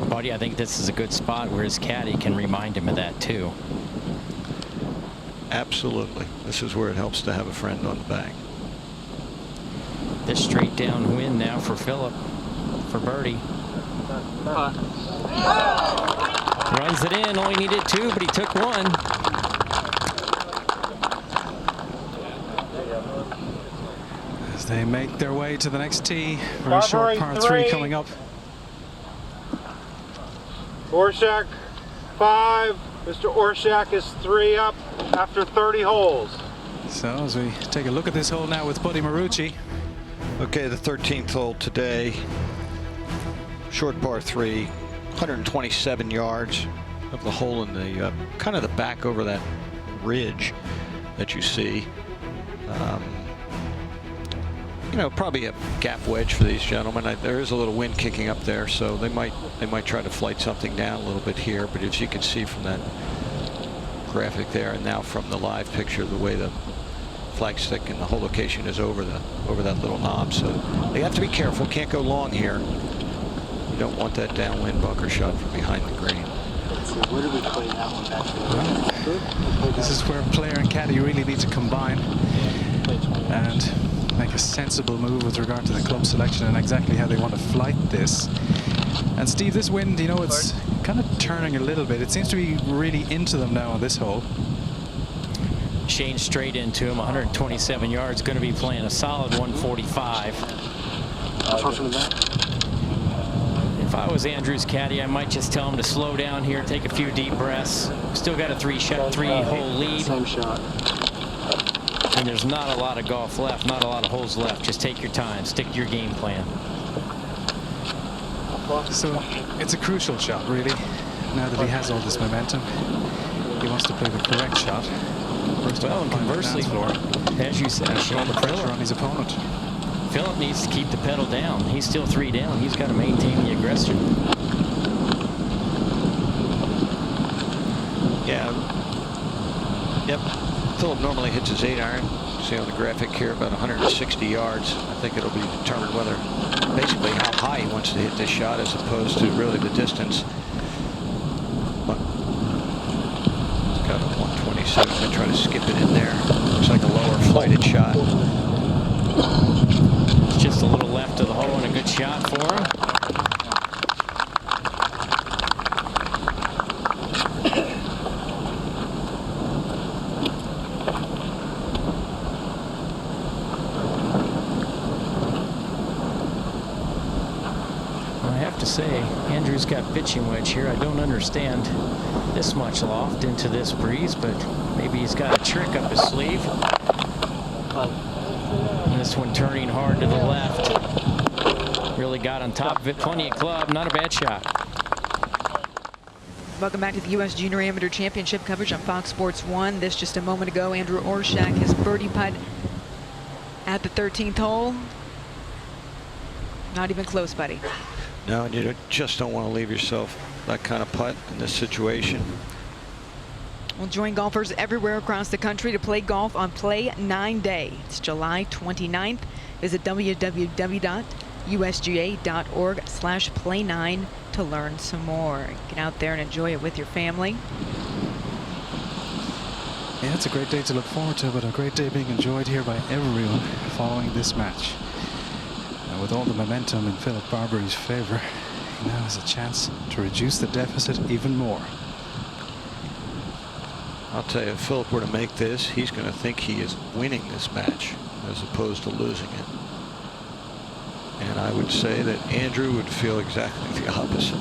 S4: Buddy, I think this is a good spot where his caddy can remind him of that too.
S8: Absolutely. This is where it helps to have a friend on the back.
S4: This straight down win now for Philip for birdie. Runs it in, only needed 2, but he took 1.
S3: As they make their way to the next tee, very short par 3 coming up.
S15: Orshak 5. Mr. Orshak is 3 up after 30 holes.
S3: So as we take a look at this hole now with Buddy Marucci.
S8: Okay, the 13th hole today. Short par 3, 127 yards of the hole in the kind of the back over that ridge that you see. You know, probably a gap wedge for these gentlemen. There is a little wind kicking up there, so they might try to flight something down a little bit here. But as you can see from that graphic there, and now from the live picture, the way the flagstick and the whole location is over that little knob, so they have to be careful. Can't go long here. You don't want that downwind bunker shot from behind the green.
S9: Where do we play that one back
S3: Well, this is where player and caddy really need to combine and make a sensible move with regard to the club selection and exactly how they want to flight this. And Steve, this wind, you know, it's kind of turning a little bit. It seems to be really into them now on this hole.
S4: Shane straight into him, 127 yards, going to be playing a solid 145. If I was Andrew's caddy, I might just tell him to slow down here, take a few deep breaths. Still got a 3-hole lead.
S9: Same shot.
S4: And there's not a lot of golf left, not a lot of holes left. Just take your time, stick to your game plan.
S3: So it's a crucial shot, really. Now that he has all this momentum, he wants to play the correct shot.
S4: Well, and conversely, as you said,
S3: all the pressure on his opponent.
S4: Philip needs to keep the pedal down. He's still 3 down. He's got to maintain the aggression.
S8: Yeah. Yep. Philip normally hits his 8-iron. See on the graphic here, about 160 yards. I think it'll be determined whether, basically, how high he wants to hit this shot as opposed to really the distance. But it's got a 127. I'm going to try to skip it in there. Looks like a lower flighted shot.
S4: It's just a little left of the hole and a good shot for him. Say Andrew's got pitching wedge here. I don't understand this much loft into this breeze, but maybe he's got a trick up his sleeve. And this one turning hard to the left. Really got on top of it. Plenty of club. Not a bad shot.
S7: Welcome back to the U.S. Junior Amateur Championship coverage on Fox Sports 1. This just a moment ago. Andrew Orshak, his birdie putt at the 13th hole. Not even close, buddy.
S8: No, and you just don't want to leave yourself that kind of putt in this situation.
S7: We'll join golfers everywhere across the country to play golf on Play 9 Day. It's July 29th. Visit www.usga.org/play9 to learn some more. Get out there and enjoy it with your family.
S3: Yeah, it's a great day to look forward to, but a great day being enjoyed here by everyone following this match. With all the momentum in Philip Barbari's favor, he now has a chance to reduce the deficit even more.
S8: I'll tell you, if Philip were to make this, he's going to think he is winning this match as opposed to losing it. And I would say that Andrew would feel exactly the opposite.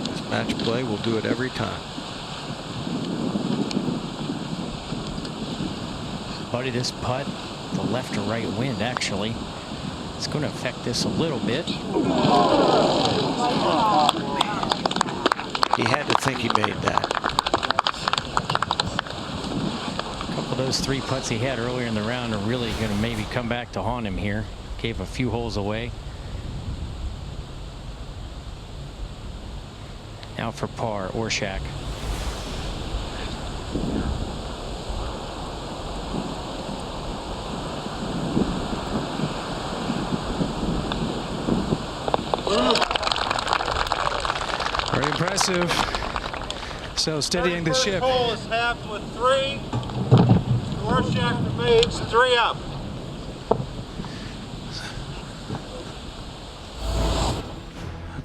S8: This match play will do it every time.
S4: buddy, this putt, the left to right wind actually, it's going to affect this a little bit.
S8: He had to think he made that.
S4: A couple of those 3 putts he had earlier in the round are really going to maybe come back to haunt him here. Gave a few holes away. Now for par, Orshak.
S3: Very impressive. So steadying the ship.
S15: Hole is half with 3. Orshak remains 3 up.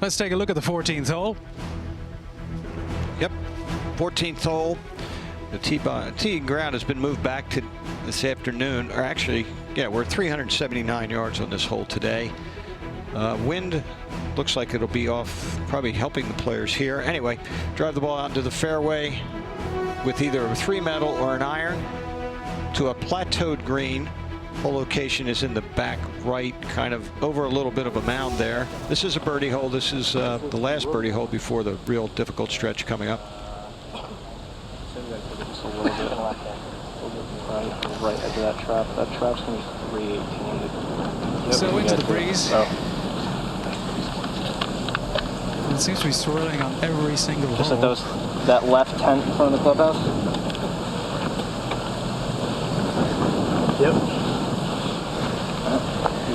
S3: Let's take a look at the 14th hole.
S8: Yep, 14th hole. The tee ground has been moved back to this afternoon, or actually, yeah, we're 379 yards on this hole today. Wind looks like it'll be off, probably helping the players here. Anyway, drive the ball out into the fairway with either a 3-metal or an iron to a plateaued green. Hole location is in the back right, kind of over a little bit of a mound there. This is a birdie hole. This is the last birdie hole before the real difficult stretch coming up.
S9: Just a little bit right edge of that trap. That trap's going to be 318.
S3: So into the breeze. It seems to be swirling on every single
S9: just
S3: hole.
S9: Like that left tent in front of the clubhouse. Yep.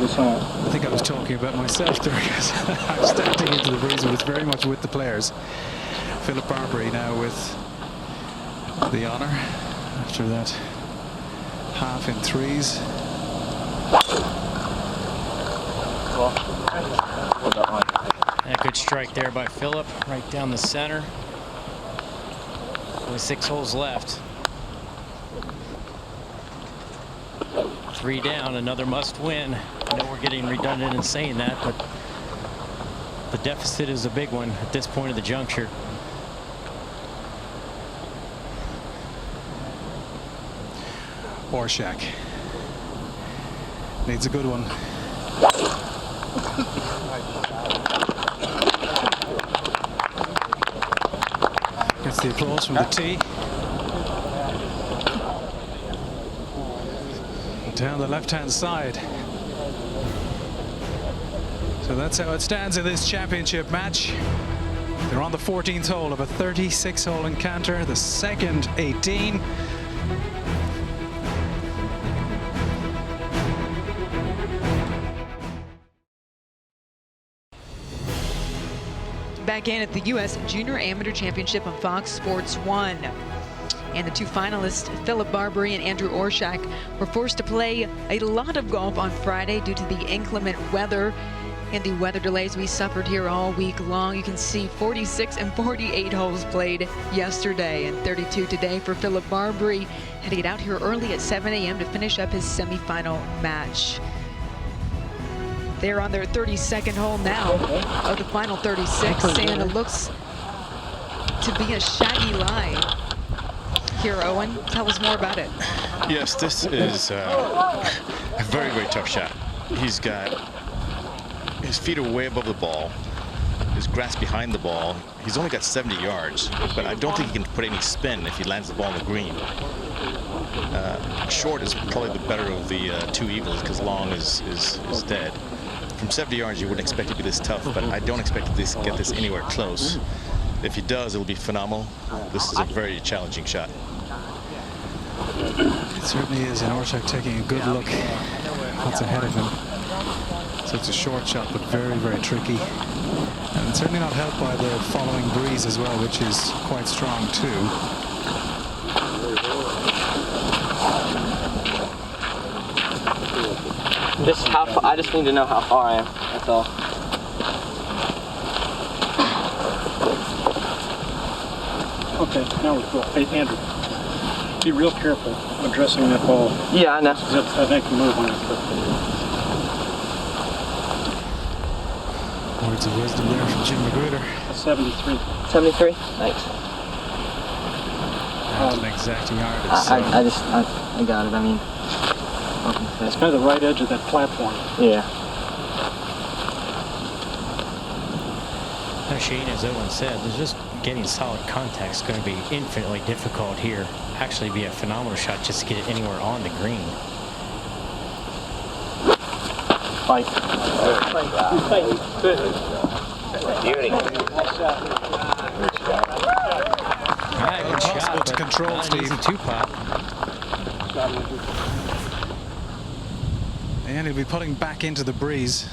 S17: I think I was talking about myself there because I'm stepping into the breeze. It was very much with the players. Philip Barbary now with the honor after that half in 3s.
S4: A good strike there by Philip, right down the center. Only 6 holes left. 3 down, another must win. I know we're getting redundant in saying that, but the deficit is a big one at this point of the juncture.
S3: Orshak needs a good one. Gets the applause from the tee. Down the left-hand side. So that's how it stands in this championship match. They're on the 14th hole of a 36-hole encounter, the second 18.
S7: Back in at the U.S. Junior Amateur Championship on Fox Sports 1. And the 2 finalists, Philip Barbary and Andrew Orshak, were forced to play a lot of golf on Friday due to the inclement weather and the weather delays we suffered here all week long. You can see 46 and 48 holes played yesterday and 32 today for Philip Barbary. Had to get out here early at 7 a.m. to finish up his semifinal match. They're on their 32nd hole now of the final 36, and it looks to be a shaggy lie. Here, Owen, tell us more about it.
S10: Yes, this is a very, very tough shot. He's got his feet are way above the ball, his grass behind the ball. He's only got 70 yards, but I don't think he can put any spin if he lands the ball on the green. Short is probably the better of the 2 evils because long is dead. From 70 yards, you wouldn't expect it to be this tough, but I don't expect to get this anywhere close. If he does, it'll be phenomenal. This is a very challenging shot.
S3: It certainly is, and Orshak taking a good look what's ahead of him. So it's a short shot, but very, very tricky. And certainly not helped by the following breeze as well, which is quite strong too.
S9: I just need to know how far I am, that's all.
S17: Okay, now we're cool. Hey, Andrew, be real careful addressing that ball.
S9: Yeah, I know.
S17: I think the move on it.
S3: Words of wisdom there from Jim Magruder.
S17: 73.
S9: 73? Thanks.
S3: an exact yardage.
S9: I got it. I mean,
S5: It's kind of the right edge of that platform.
S9: yeah.
S4: Now, Shane, as Owen said, there's just getting solid contact is going to be infinitely difficult here. Actually be a phenomenal shot just to get it anywhere on the green.
S5: Fight.
S9: Beauty.
S3: Impossible to control, Steve.
S4: Two-pot.
S3: And he'll be putting back into the breeze.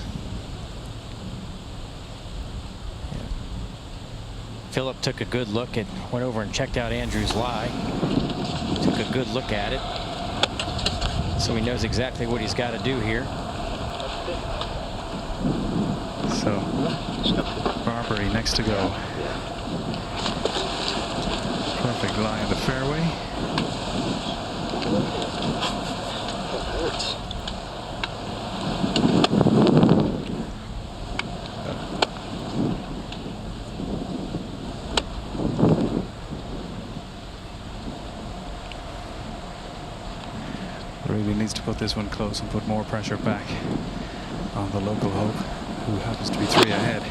S4: Philip took a good look at, went over and checked out Andrew's lie. Took a good look at it. So he knows exactly what he's got to do here.
S3: So, Barbary next to go. Perfect lie in the fairway. Really needs to put this one close and put more pressure back on the local hope, who happens to be 3 ahead.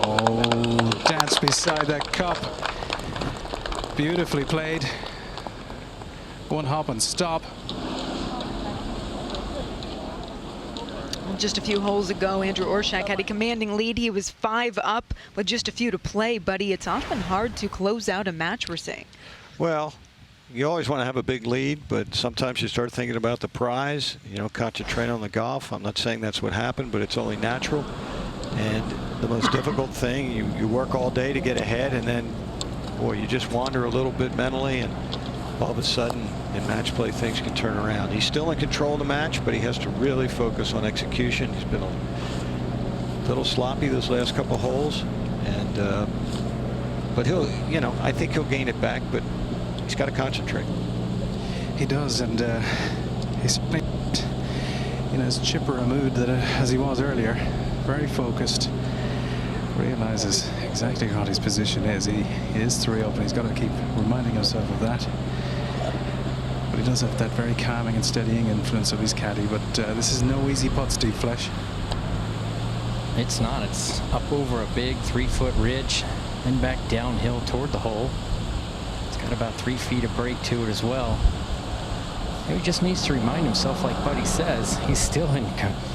S3: Oh, dance beside that cup. Beautifully played. One hop and stop.
S7: Just a few holes ago, Andrew Orshak had a commanding lead. He was 5 up with just a few to play, buddy. It's often hard to close out a match, we're saying.
S8: Well, you always want to have a big lead, but sometimes you start thinking about the prize, you know, concentrate on the golf. I'm not saying that's what happened, but it's only natural. And the most difficult thing, you work all day to get ahead, and then, boy, you just wander a little bit mentally, and all of a sudden, in match play, things can turn around. He's still in control of the match, but he has to really focus on execution. He's been a little sloppy those last couple holes, and but he'll, you know, I think he'll gain it back, but he's got to concentrate.
S3: He does, and he's in as chipper a mood that as he was earlier. Very focused. Realizes exactly what his position is. He is 3 up, and he's got to keep reminding himself of that. But he does have that very calming and steadying influence of his caddy. But this is no easy putt, Steve Flesh.
S4: It's not. It's up over a big 3-foot ridge, then back downhill toward the hole. It's got about 3 feet of break to it as well. He just needs to remind himself, like Buddy says, he's still in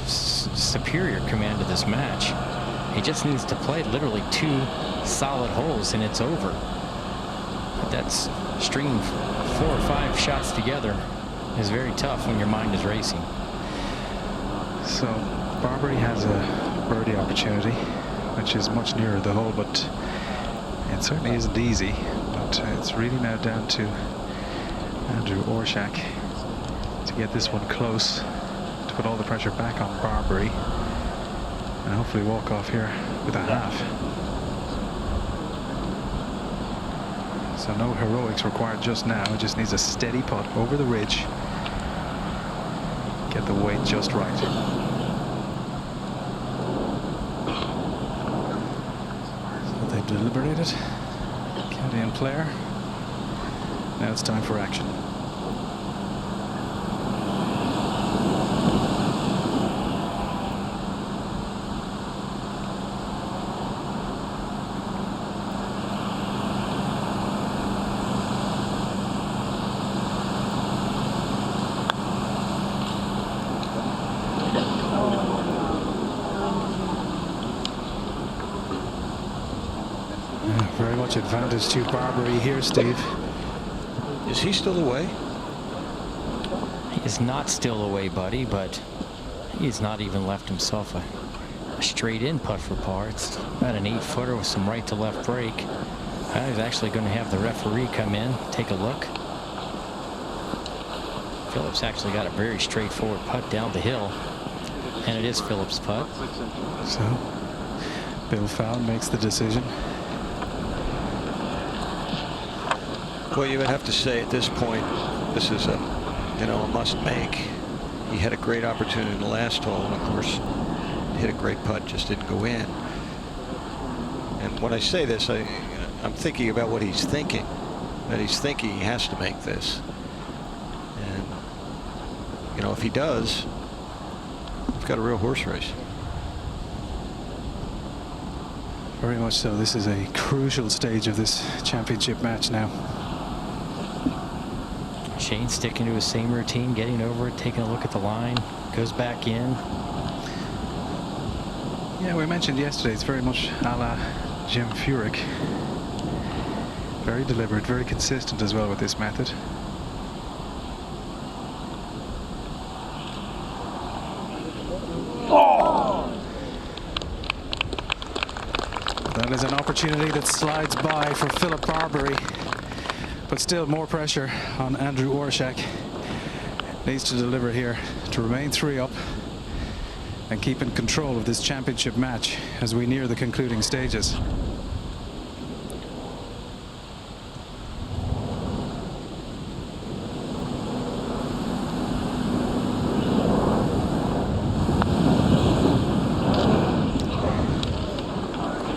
S4: superior command of this match. He just needs to play literally 2 solid holes and it's over. But that's stringing 4 or 5 shots together is very tough when your mind is racing.
S3: So Barbary has a birdie opportunity, which is much nearer the hole, but it certainly isn't easy. But it's really now down to Andrew Orshak to get this one close, to put all the pressure back on Barbary, and hopefully walk off here with a half. So no heroics required just now. It just needs a steady putt over the ridge, get the weight just right. So they've deliberated, caddy and player. Now it's time for action. Very much advantage to Barbary here, Steve.
S8: Is he still away?
S4: He is not still away, Buddy, but he's not even left himself a straight in putt for par. It's about an 8-footer with some right to left break. He's actually going to have the referee come in, take a look. Phillips actually got a very straightforward putt down the hill, and it is Phillips' putt.
S3: So Bill Fallon makes the decision.
S8: Well, you would have to say at this point, this is a, you know, a must make. He had a great opportunity in the last hole, and of course, hit a great putt, just didn't go in. And when I say this, I I'm thinking about what he's thinking. That he's thinking he has to make this. And, you know, if he does, we've got a real horse race.
S3: Very much so. This is a crucial stage of this championship match now.
S4: Shane sticking to his same routine, getting over it, taking a look at the line, goes back in.
S3: Yeah, we mentioned yesterday, it's very much a la Jim Furyk. Very deliberate, very consistent as well with this method. That is an opportunity that slides by for Philip Barbary, but still more pressure on Andrew Orshak. Needs to deliver here to remain 3 up and keep in control of this championship match as we near the concluding stages.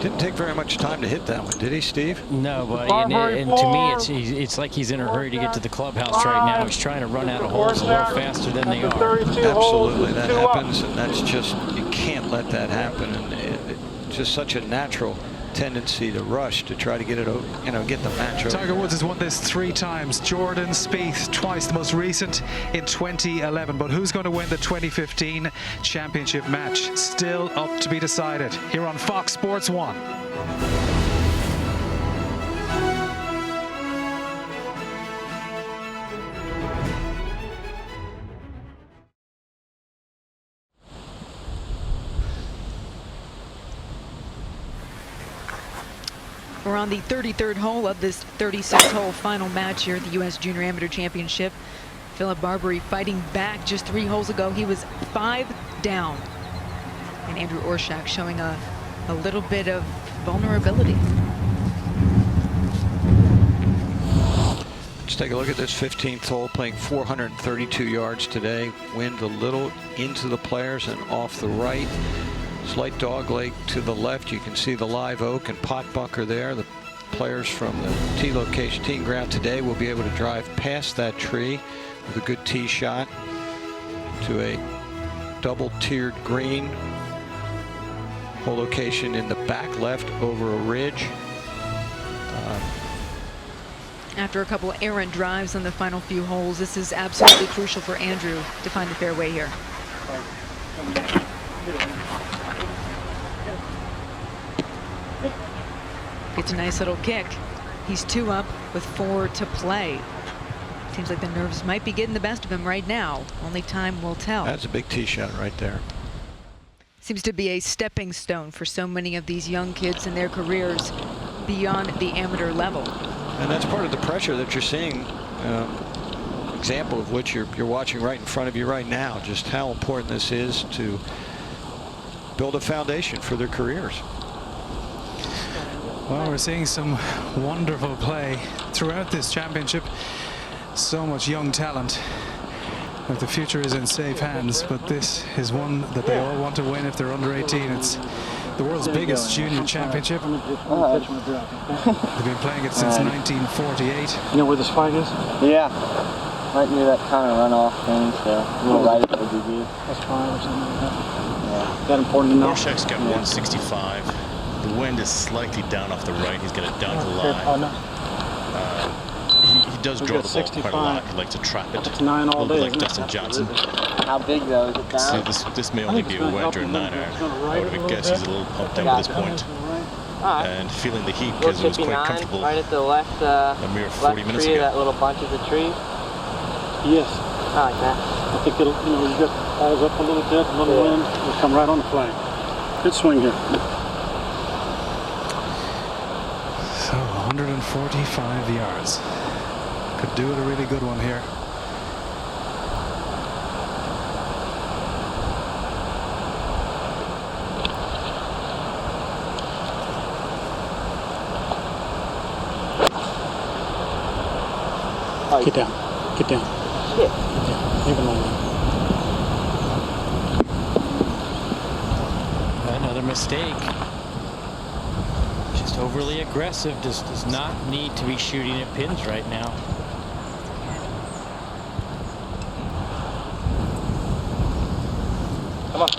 S8: Didn't take very much time to hit that one, did he, Steve?
S4: No, but and to me, it's like he's in a hurry to get to the clubhouse right now. He's trying to run out of holes a little faster than they are.
S8: Absolutely, that happens, and that's just, you can't let that happen. And it's just such a natural tendency to rush to try to get it, you know, get the match over.
S3: Tiger Woods has won this 3 times. Jordan Spieth twice, the most recent in 2011. But who's going to win the 2015 championship match? Still up to be decided here on Fox Sports 1.
S7: We're on the 33rd hole of this 36-hole final match here at the U.S. Junior Amateur Championship. Philip Barbary fighting back just 3 holes ago. He was 5 down. And Andrew Orshak showing a little bit of vulnerability.
S8: Let's take a look at this 15th hole, playing 432 yards today. Wind a little into the players and off the right. Slight dog leg to the left. You can see the live oak and pot bunker there. The players from the tee location, teeing ground today will be able to drive past that tree with a good tee shot to a double tiered green. Hole location in the back left over a ridge.
S7: After a couple errant drives on the final few holes, this is absolutely crucial for Andrew to find the fairway here. Gets a nice little kick. He's 2 up with 4 to play. Seems like the nerves might be getting the best of him right now. Only time will tell.
S8: That's a big tee shot right there.
S7: Seems to be a stepping stone for so many of these young kids in their careers beyond the amateur level.
S8: And that's part of the pressure that you're seeing. Example of which you're watching right in front of you right now. Just how important this is to build a foundation for their careers.
S3: Well, we're seeing some wonderful play throughout this championship. So much young talent. But the future is in safe hands, but this is one that they all want to win if they're under 18. It's the world's biggest junior championship. They've been playing it since 1948.
S9: You know where this flag is? Yeah. Right near that kind of runoff thing, so a little right at the BB. That's fine or something like that. Yeah. That important to know?
S10: Orshak's got 165. The wind is slightly down off the right. He's got it down to the line. He does draw the ball quite a lot. He likes to trap it.
S9: It's 9 all day,
S10: like Dustin Johnson.
S9: How big though? Is it down?
S10: See, this may only be a wedge or a 9-iron. I would guess he's a little pumped up at this point. And feeling the heat because it was quite comfortable
S9: right at the left,
S10: a mere 40
S9: left
S10: minutes
S9: tree,
S10: ago.
S9: that little bunch of the trees? Yes. I like that. I think it'll, you know, you get balls up a little bit, a little wind, it'll come right on the flag. Good swing here.
S3: So 145 yards. Could do it a really good one here.
S9: Get down. Get down. Shit. Leave it alone.
S4: Another mistake. Just Just overly aggressive. Just does not need to be shooting at pins right now.
S9: Come on.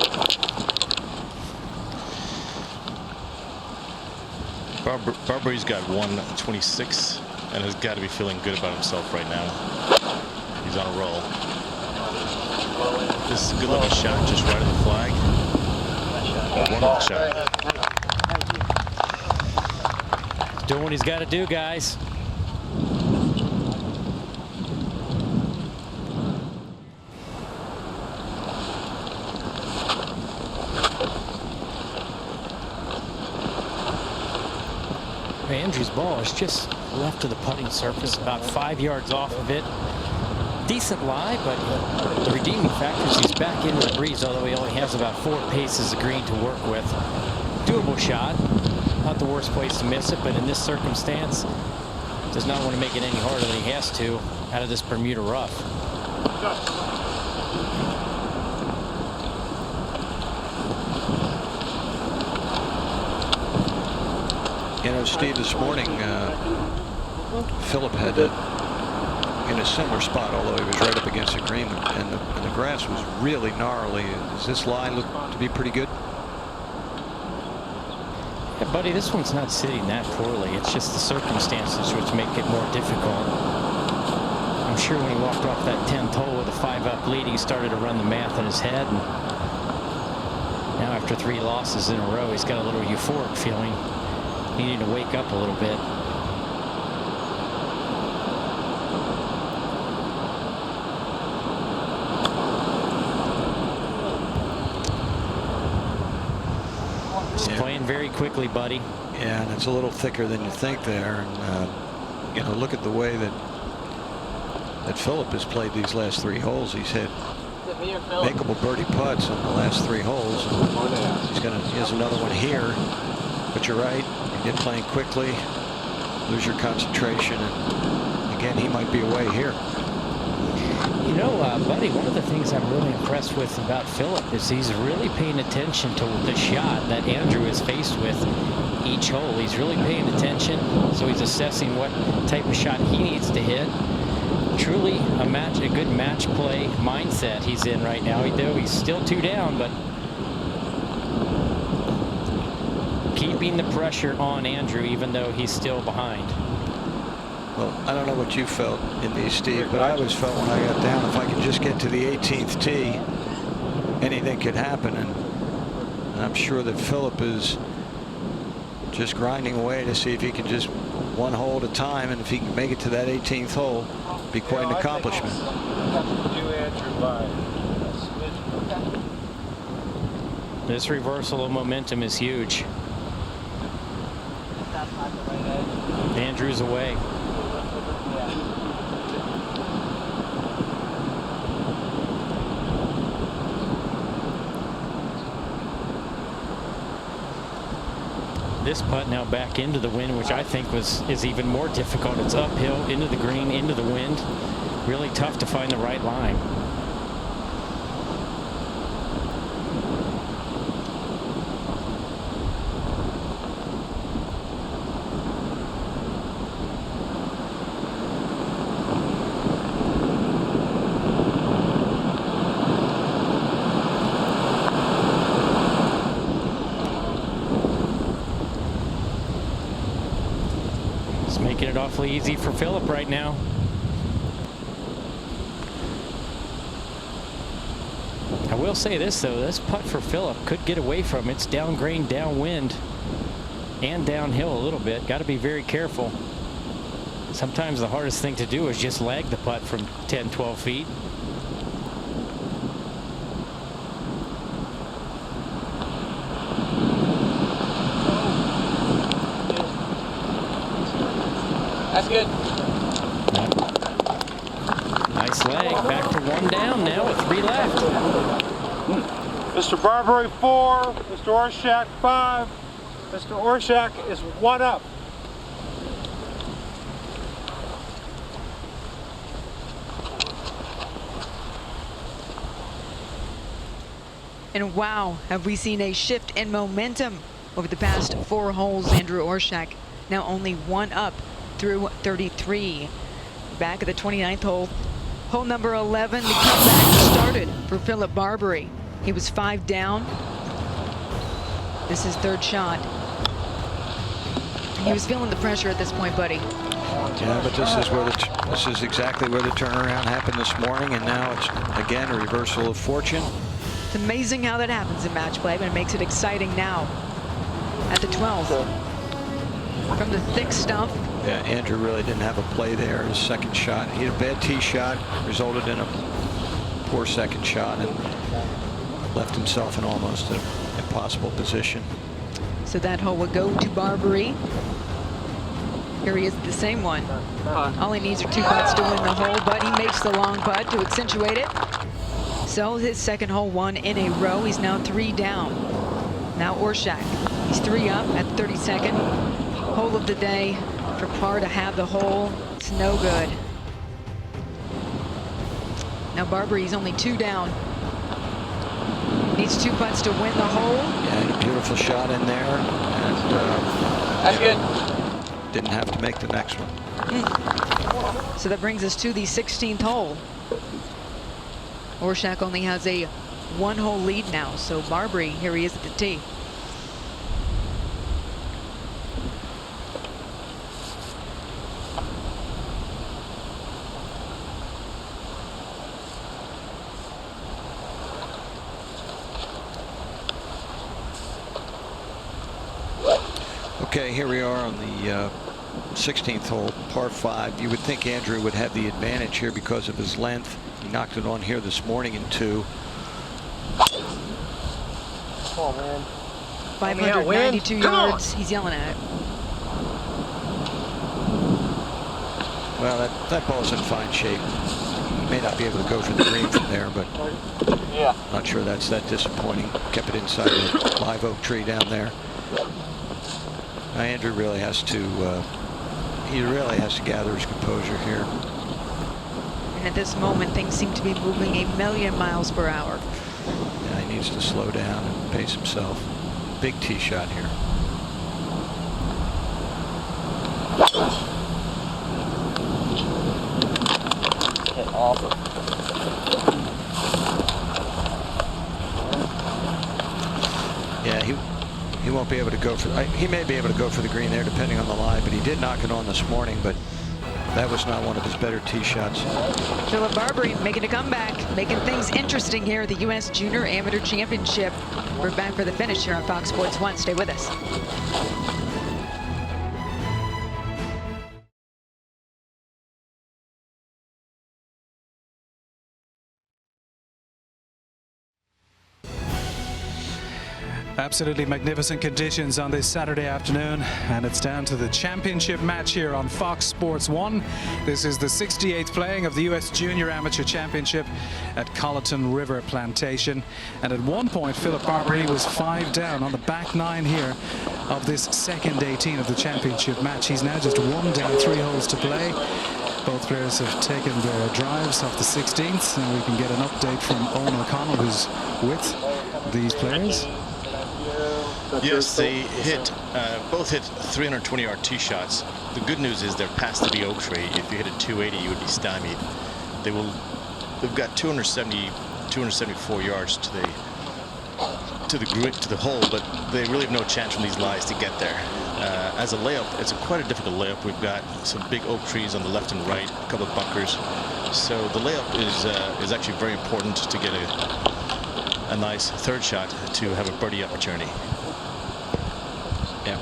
S10: Barbari's got 126 and has got to be feeling good about himself right now. He's on a roll. This is a good looking shot, just right of the flag. Wonderful shot.
S4: He's doing what he's got to do, guys. Andrew's ball is just left of the putting surface, about 5 yards off of it. Decent lie, but the redeeming factor is he's back into the breeze, although he only has about 4 paces of green to work with. Doable shot. Not the worst place to miss it, but in this circumstance, does not want to make it any harder than he has to out of this Bermuda rough.
S8: You know, Steve, this morning, Philip had it in a similar spot, although he was right up against the green, and the grass was really gnarly. Does this lie look to be pretty good?
S4: Yeah, buddy, this one's not sitting that poorly. It's just the circumstances which make it more difficult. I'm sure when he walked off that 10th hole with a 5-up lead, he started to run the math in his head. And now after 3 losses in a row, he's got a little euphoric feeling. Needing to wake up a little bit. Just playing very quickly, buddy.
S8: Yeah, and it's a little thicker than you think there. And you know, look at the way that Philip has played these last 3 holes. He's had makeable birdie putts on the last 3 holes. He has another one here. But you're right. You get playing quickly, lose your concentration, and again, he might be away here.
S4: You know, buddy, one of the things I'm really impressed with about Philip is he's really paying attention to the shot that Andrew is faced with each hole. He's really paying attention, so he's assessing what type of shot he needs to hit. Truly a good match play mindset he's in right now. He's still 2 down, but keeping the pressure on Andrew, even though he's still behind.
S8: Well, I don't know what you felt in these, Steve, but I always felt when I got down, if I could just get to the 18th tee, anything could happen. And I'm sure that Philip is just grinding away to see if he can just 1 hole at a time, and if he can make it to that 18th hole, it'd be quite an accomplishment.
S4: This reversal of momentum is huge. Andrew's away. This putt now back into the wind, which I think is even more difficult. It's uphill, into the green, into the wind. Really tough to find the right line. Making it awfully easy for Philip right now. I will say this, though. This putt for Philip could get away from it. It's down grain, downwind, and downhill a little bit. Got to be very careful. Sometimes the hardest thing to do is just lag the putt from 10, 12 feet.
S9: That's good.
S4: Nice leg. Back to 1 down now with 3 left.
S15: Mr. Barbary 4, Mr. Orshak 5. Mr. Orshak is 1 up.
S7: And wow, have we seen a shift in momentum Over the past 4 holes, Andrew Orshak now only 1 up through 33. Back at the 29th hole, hole number 11, the comeback started for Philip Barbary. He was 5 down. This is 3rd shot. He was feeling the pressure at this point, buddy.
S8: Yeah, but this is exactly where the turnaround happened this morning, and now it's again a reversal of fortune.
S7: It's amazing how that happens in match play, but it makes it exciting now. At the 12th, from the thick stuff.
S8: Yeah, Andrew really didn't have a play there. His second shot, he had a bad tee shot, resulted in a poor second shot, and left himself in almost an impossible position.
S7: So that hole will go to Barbary. Here he is at the same one. All he needs are 2 putts to win the hole, but he makes the long putt to accentuate it. So his second hole won in a row. He's now 3 down. Now Orshak, he's 3 up at 32nd. Hole of the day for par to have the hole. It's no good. Now Barbary's only 2 down. Needs 2 putts to win the hole.
S8: Yeah, a beautiful shot in there, and
S9: that's good.
S8: Didn't have to make the next one.
S7: So that brings us to the 16th hole. Orshak only has a 1-hole lead now, so Barbary, here he is at the tee.
S8: Okay, here we are on the 16th hole, par 5. You would think Andrew would have the advantage here because of his length. He knocked it on here this morning in 2.
S9: Come on, man.
S7: 592 yards. He's yelling at it.
S8: Well, that ball's in fine shape. He may not be able to go for the green from there, but
S9: yeah,
S8: not sure that's that disappointing. Kept it inside the live oak tree down there. Now Andrew really has to gather his composure here.
S7: And at this moment, things seem to be moving 1,000,000 miles per hour.
S8: Yeah, he needs to slow down and pace himself. Big tee shot here.
S9: awesome.
S8: Yeah, he won't be able to go for. He may be able to go for the green there, depending on the lie. But he did knock it on this morning. But that was not one of his better tee shots.
S7: Philip Barbary making a comeback, making things interesting here at the U.S. Junior Amateur Championship. We're back for the finish here on Fox Sports 1. Stay with us.
S3: Absolutely magnificent conditions on this Saturday afternoon, and it's down to the championship match here on Fox Sports 1. This is the 68th playing of the U.S. Junior Amateur Championship at Colleton River Plantation. And at one point, Philip Barbary was 5 down on the back 9 here of this second 18 of the championship match. He's now just 1 down, 3 holes to play. Both players have taken their drives off the 16th, and we can get an update from Owen O'Connell, who's with these players.
S10: Yes, they both hit 320-yard tee shots. The good news is they're past the oak tree. If you hit a 280, you would be stymied. They've got 274 yards to the hole, but they really have no chance from these lies to get there. As a layup, it's quite a difficult layup. We've got some big oak trees on the left and right, a couple of bunkers. So the layup is actually very important to get a nice third shot to have a birdie opportunity. Yeah.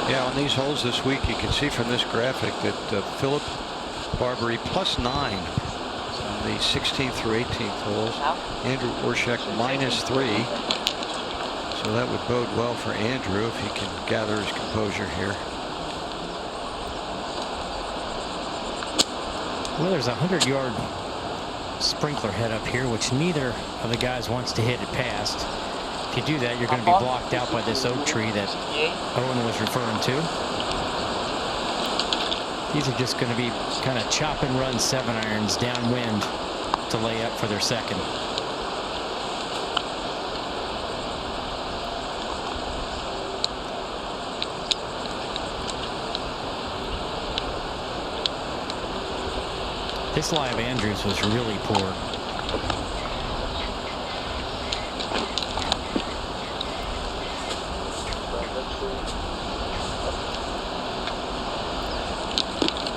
S8: Yeah, on these holes this week, you can see from this graphic that Philip Barbary +9 on the 16th through 18th holes. Andrew Orshak -3. So that would bode well for Andrew if he can gather his composure here.
S4: Well, there's a 100-yard sprinkler head up here, which neither of the guys wants to hit it past. If you do that, you're going to be blocked out by this oak tree that Owen was referring to. These are just going to be kind of chop and run 7-irons downwind. to lay up for their second. This lie of Andrews was really poor.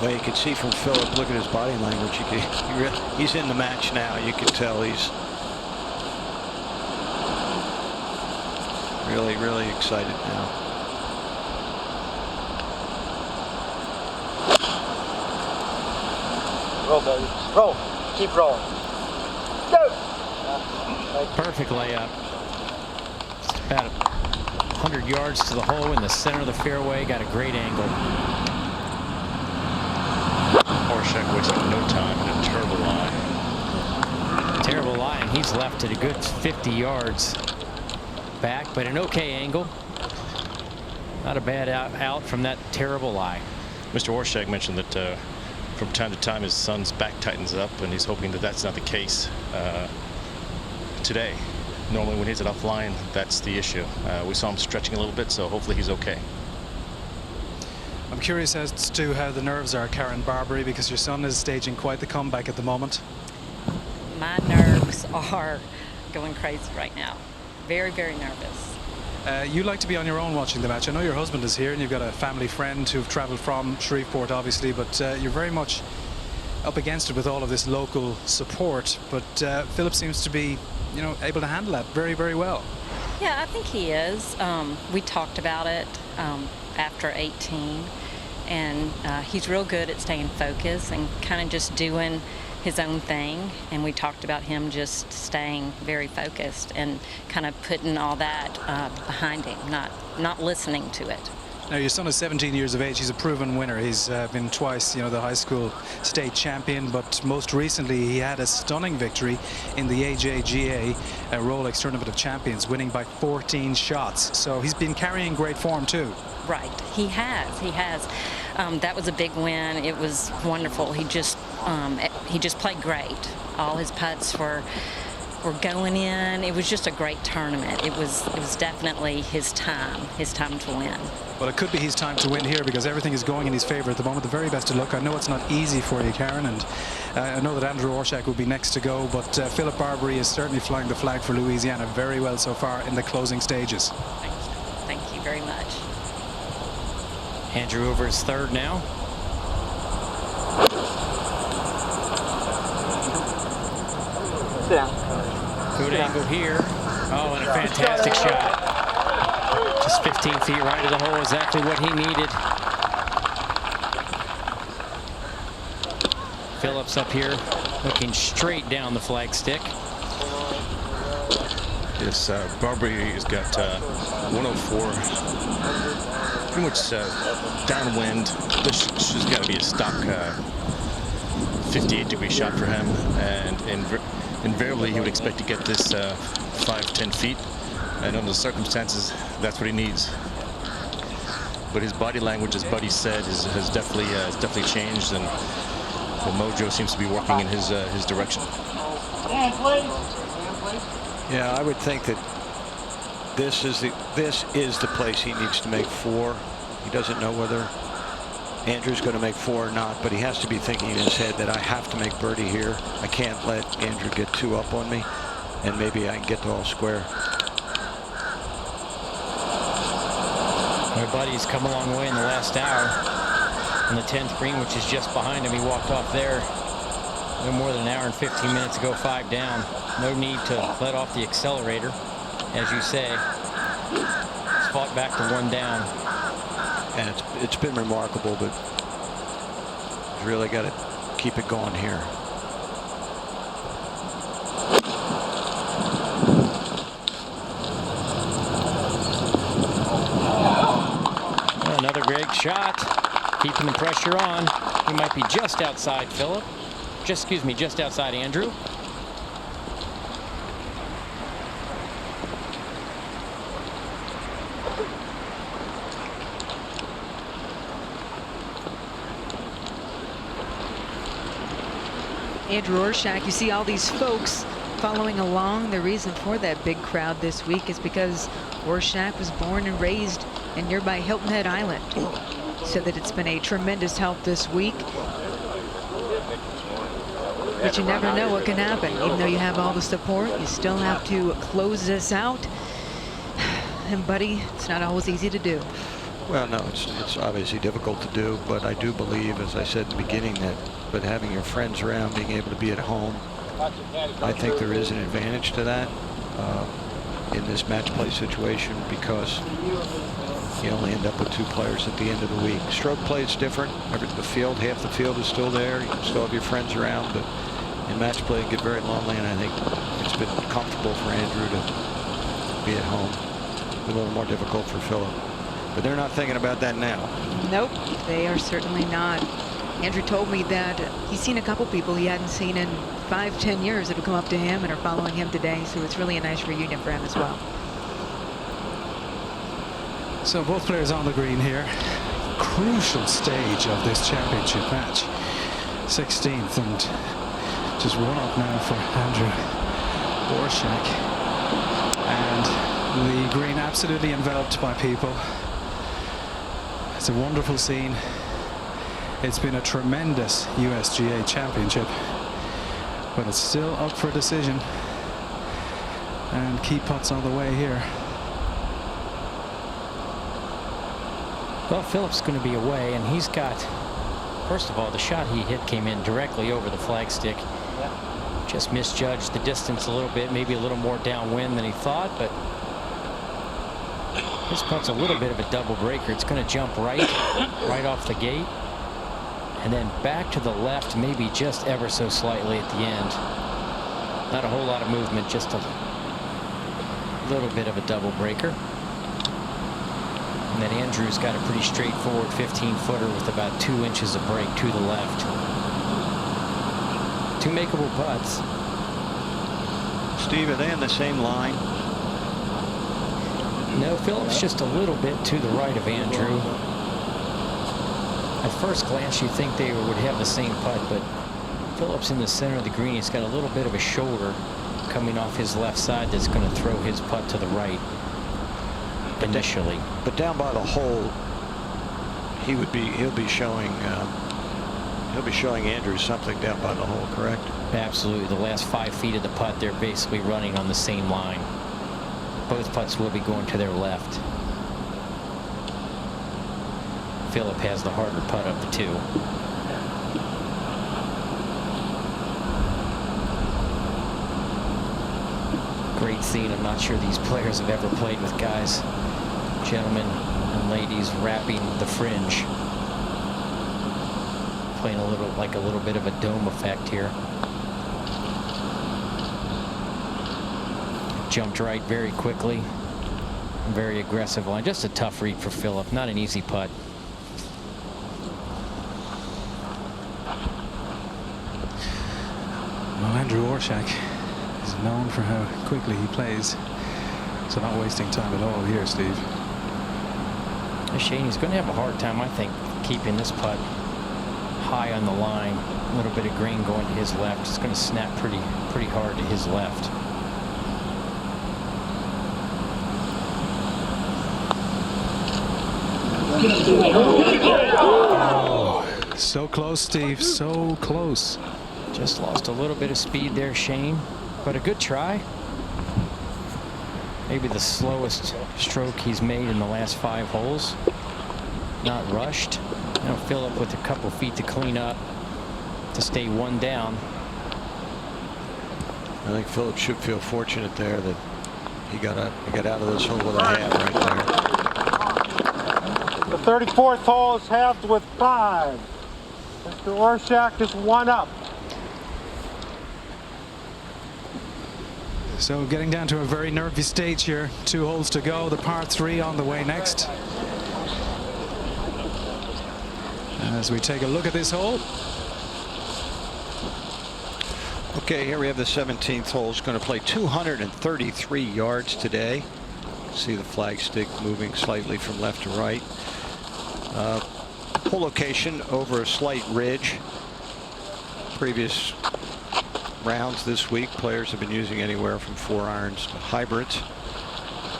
S8: Well, you can see from Philip, look at his body language. He's in the match now. You can tell he's really, really excited now.
S9: Roll, baby. Roll. Keep rolling. Go!
S4: Perfect layup. It's about 100 yards to the hole in the center of the fairway. Got a great angle.
S10: Orshak wasting no time in a terrible lie.
S4: Terrible lie, and he's left at a good 50 yards back, but an okay angle. Not a bad out from that terrible lie.
S10: Mr. Orshak mentioned that from time to time his son's back tightens up, and he's hoping that that's not the case today. Normally when he's at offline, that's the issue. We saw him stretching a little bit, so hopefully he's okay.
S3: I'm curious as to how the nerves are, Karen Barbary, because your son is staging quite the comeback at the moment.
S18: My nerves are going crazy right now. Very, very nervous.
S3: You like to be on your own watching the match. I know your husband is here and you've got a family friend who've traveled from Shreveport, obviously, but you're very much up against it with all of this local support. But Philip seems to be, you know, able to handle that very, very well.
S18: Yeah, I think he is. We talked about it after 18, and he's real good at staying focused and kind of just doing his own thing, and we talked about him just staying very focused and kind of putting all that behind him, not listening to it.
S3: Now, your son is 17 years of age. He's a proven winner. He's been twice, you know, the high school state champion, but most recently he had a stunning victory in the AJGA Rolex Tournament of Champions, winning by 14 shots. So he's been carrying great form too.
S18: Right, he has. That was a big win. It was wonderful. He just played great. All his putts were going in. It was just a great tournament. It was definitely his time to win.
S3: Well, it could be his time to win here because everything is going in his favor at the moment. The very best of luck. I know it's not easy for you, Karen, and I know that Andrew Orshak will be next to go, but Philip Barbary is certainly flying the flag for Louisiana very well so far in the closing stages.
S18: Thank you very much.
S4: Andrew over his third now.
S9: Sit down.
S4: Good angle here. Oh, and a fantastic shot. Just 15 feet right of the hole, exactly what he needed. Phillips up here, looking straight down the flag stick.
S10: Yes, Barbary has got 104. Pretty much downwind. This has got to be a stock 58-degree shot for him, and invariably he would expect to get this 5-10 feet, and under the circumstances that's what he needs. But his body language, as Buddy said, has definitely changed, and the mojo seems to be working in his direction.
S8: Yeah, I would think that this is the place he needs to make 4. He doesn't know whether Andrew's going to make 4 or not, but he has to be thinking in his head that I have to make birdie here. I can't let Andrew get 2 up on me, and maybe I can get to all square.
S4: My buddy's come a long way in the last hour. On the 10th green, which is just behind him, he walked off there no more than an hour and 15 minutes to go 5 down. No need to let off the accelerator, as you say. He's fought back to 1 down.
S8: And it's been remarkable, but he's really got to keep it going here.
S4: Another great shot, keeping the pressure on. He might be just outside Philip. Just outside Andrew.
S7: Andrew Orshak, you see all these folks following along. The reason for that big crowd this week is because Orshak was born and raised in nearby Hilton Head Island. Said that it's been a tremendous help this week. But you never know what can happen. Even though you have all the support, you still have to close this out. And buddy, it's not always easy to do.
S8: Well, no, it's obviously difficult to do, but I do believe, as I said in the beginning, that but having your friends around, being able to be at home, I think there is an advantage to that in this match play situation, because you only end up with 2 players at the end of the week. Stroke play is different. The field, half the field is still there. You can still have your friends around, but in match play it can get very lonely, and I think it's been comfortable for Andrew to be at home. A little more difficult for Philip. But they're not thinking about that now.
S7: Nope, they are certainly not. Andrew told me that he's seen a couple people he hadn't seen in 5-10 years that have come up to him and are following him today. So it's really a nice reunion for him as well.
S3: So both players on the green here. Crucial stage of this championship match. 16th and just 1 up now for Andrew Orshak. And the green absolutely enveloped by people. It's a wonderful scene. It's been a tremendous USGA championship, but it's still up for decision. And key putts on the way here.
S4: Well, Philip's going to be away, and he's got, first of all, the shot he hit came in directly over the flagstick. Just misjudged the distance a little bit, maybe a little more downwind than he thought, but this putt's a little bit of a double breaker. It's going to jump right off the gate, and then back to the left, maybe just ever so slightly at the end. Not a whole lot of movement, just a little bit of a double breaker. And then Andrew's got a pretty straightforward 15-footer with about 2 inches of break to the left. 2 makeable putts.
S8: Steve, are they in the same line?
S4: No, Philip's just a little bit to the right of Andrew. At first glance, you'd think they would have the same putt, but Philip's in the center of the green. He's got a little bit of a shoulder coming off his left side that's going to throw his putt to the right initially.
S8: But down by the hole, he'll be showing Andrew something down by the hole, correct?
S4: Absolutely. The last 5 feet of the putt, they're basically running on the same line. Both putts will be going to their left. Philip has the harder putt of the 2. Great scene. I'm not sure these players have ever played with guys, gentlemen and ladies, wrapping the fringe. Playing a little bit of a dome effect here. Jumped right very quickly. Very aggressive line. Just a tough read for Philip. Not an easy putt.
S3: Well, Andrew Orshak is known for how quickly he plays. So not wasting time at all here, Steve.
S4: Shane, he's going to have a hard time, I think, keeping this putt high on the line. A little bit of green going to his left. It's going to snap pretty hard to his left.
S3: Oh, so close, Steve. So close.
S4: Just lost a little bit of speed there, Shane, but a good try. Maybe the slowest stroke he's made in the last 5 holes. Not rushed. Now Philip with a couple feet to clean up to stay 1 down.
S8: I think Philip should feel fortunate there that he got out of this hole with a half right there.
S15: The 34th hole is halved with 5. Mr. Orshak is 1 up.
S3: So getting down to a very nervy stage here. 2 holes to go. The par 3 on the way next. As we take a look at this hole.
S8: Okay, here we have the 17th hole. It's going to play 233 yards today. See the flagstick moving slightly from left to right. Hole location over a slight ridge. Previous rounds this week, players have been using anywhere from 4 irons to hybrids.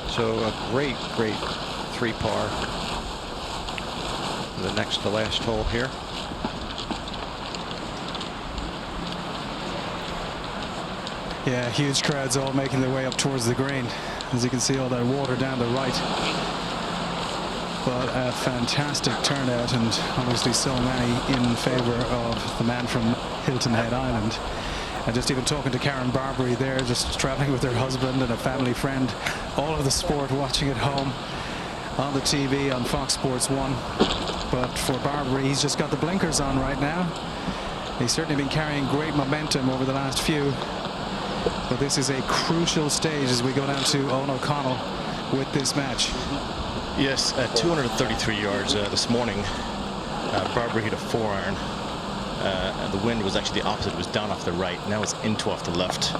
S8: So a great 3-par for the next to last hole here.
S3: Yeah, huge crowds all making their way up towards the green. As you can see, all that water down the right. But a fantastic turnout, and obviously so many in favor of the man from Hilton Head Island. And just even talking to Karen Barbary there, just traveling with her husband and a family friend, all of the sport watching at home on the TV on Fox Sports 1. But for Barbary, he's just got the blinkers on right now. He's certainly been carrying great momentum over the last few. But this is a crucial stage as we go down to Owen O'Connell with this match.
S10: Yes, at 233 yards this morning, Barbary hit a 4-iron. And the wind was actually the opposite. It was down off the right. Now it's into off the left.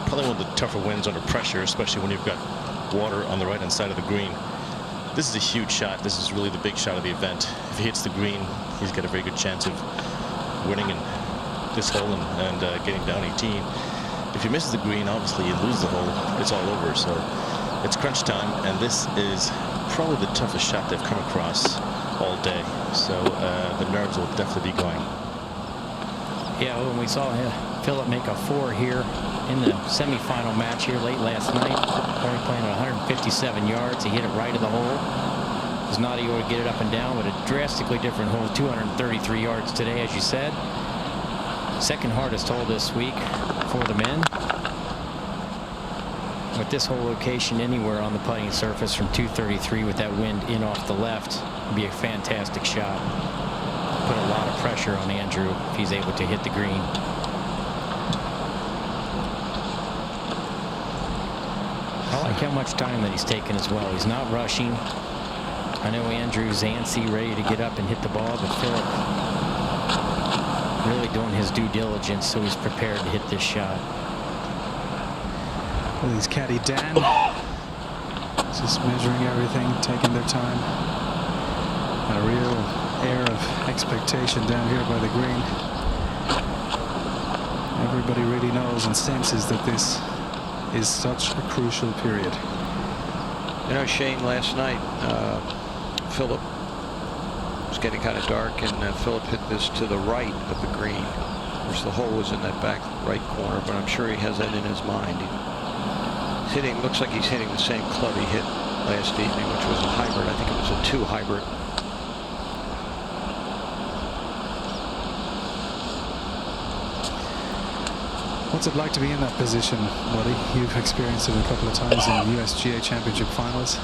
S10: Probably one of the tougher winds under pressure, especially when you've got water on the right-hand side of the green. This is a huge shot. This is really the big shot of the event. If he hits the green, he's got a very good chance of winning in this hole and getting down 18. If he misses the green, obviously you lose the hole. It's all over. So it's crunch time, and this is probably the toughest shot they've come across all day. So the nerves will definitely be going.
S4: Yeah, when we saw Philip make a 4 here in the semifinal match here late last night, only playing at 157 yards. He hit it right of the hole. It was not able to get it up and down, but a drastically different hole, 233 yards today, as you said. Second hardest hole this week for the men. With this whole location anywhere on the putting surface from 233 with that wind in off the left would be a fantastic shot. Put a lot of pressure on Andrew if he's able to hit the green. I like how much time that he's taken as well. He's not rushing. I know Andrew's antsy, ready to get up and hit the ball, but Philip really doing his due diligence, so he's prepared to hit this shot.
S3: Well, he's caddy Dan just measuring everything, taking their time. And a real air of expectation down here by the green. Everybody really knows and senses that this is such a crucial period.
S8: You know, Shane, last night, Philip, it was getting kind of dark, and Philip hit this to the right of the green. Of course, the hole was in that back right corner, but I'm sure he has that in his mind. He's hitting, looks like he's hitting the same club he hit last evening, which was a hybrid. I think it was a 2 hybrid.
S3: What's it like to be in that position, buddy? You've experienced it a couple of times in USGA Championship finals.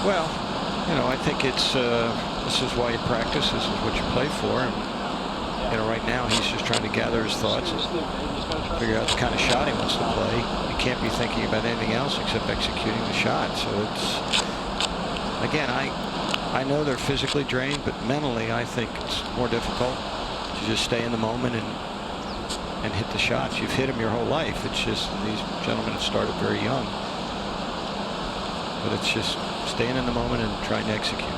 S8: Well, you know, I think it's this is why you practice. This is what you play for. And, you know, right now he's just trying to gather his thoughts and figure out the kind of shot he wants to play. He can't be thinking about anything else except executing the shot. So it's, again, I know they're physically drained, but mentally I think it's more difficult to just stay in the moment and hit the shots. You've hit them your whole life. It's just these gentlemen have started very young. But it's just staying in the moment and trying to execute.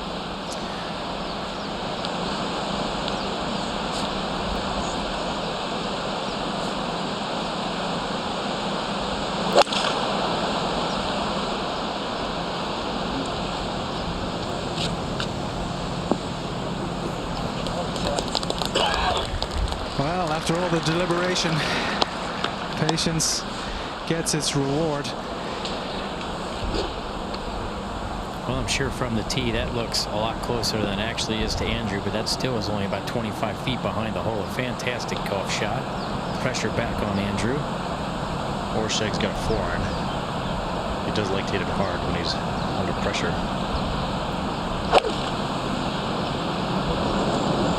S3: Well, after all the deliberation, patience gets its reward.
S4: Well, I'm sure from the tee that looks a lot closer than it actually is to Andrew, but that still is only about 25 feet behind the hole. A fantastic golf shot. Pressure back on Andrew.
S10: Orshag's got a 4-iron. He does like to hit it hard when he's under pressure.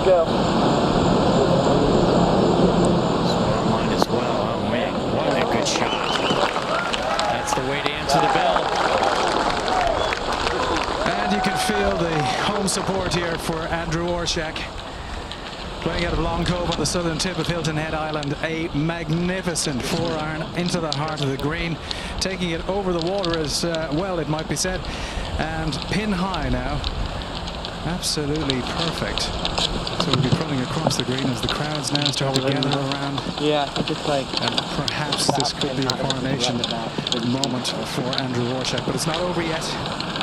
S9: Go.
S4: Swan line as well. Oh man, what a good shot. That's the way to answer the bell.
S3: And you can feel the home support here for Andrew Orshak. Playing out of Long Cove on the southern tip of Hilton Head Island. A magnificent 4-iron into the heart of the green. Taking it over the water as well, it might be said. And pin high now. absolutely perfect. So we'll be running across the green as the crowds now start to gather around.
S9: Yeah, I think it's like...
S3: And perhaps this could be a coronation moment for Andrew Orshak, but it's not over yet.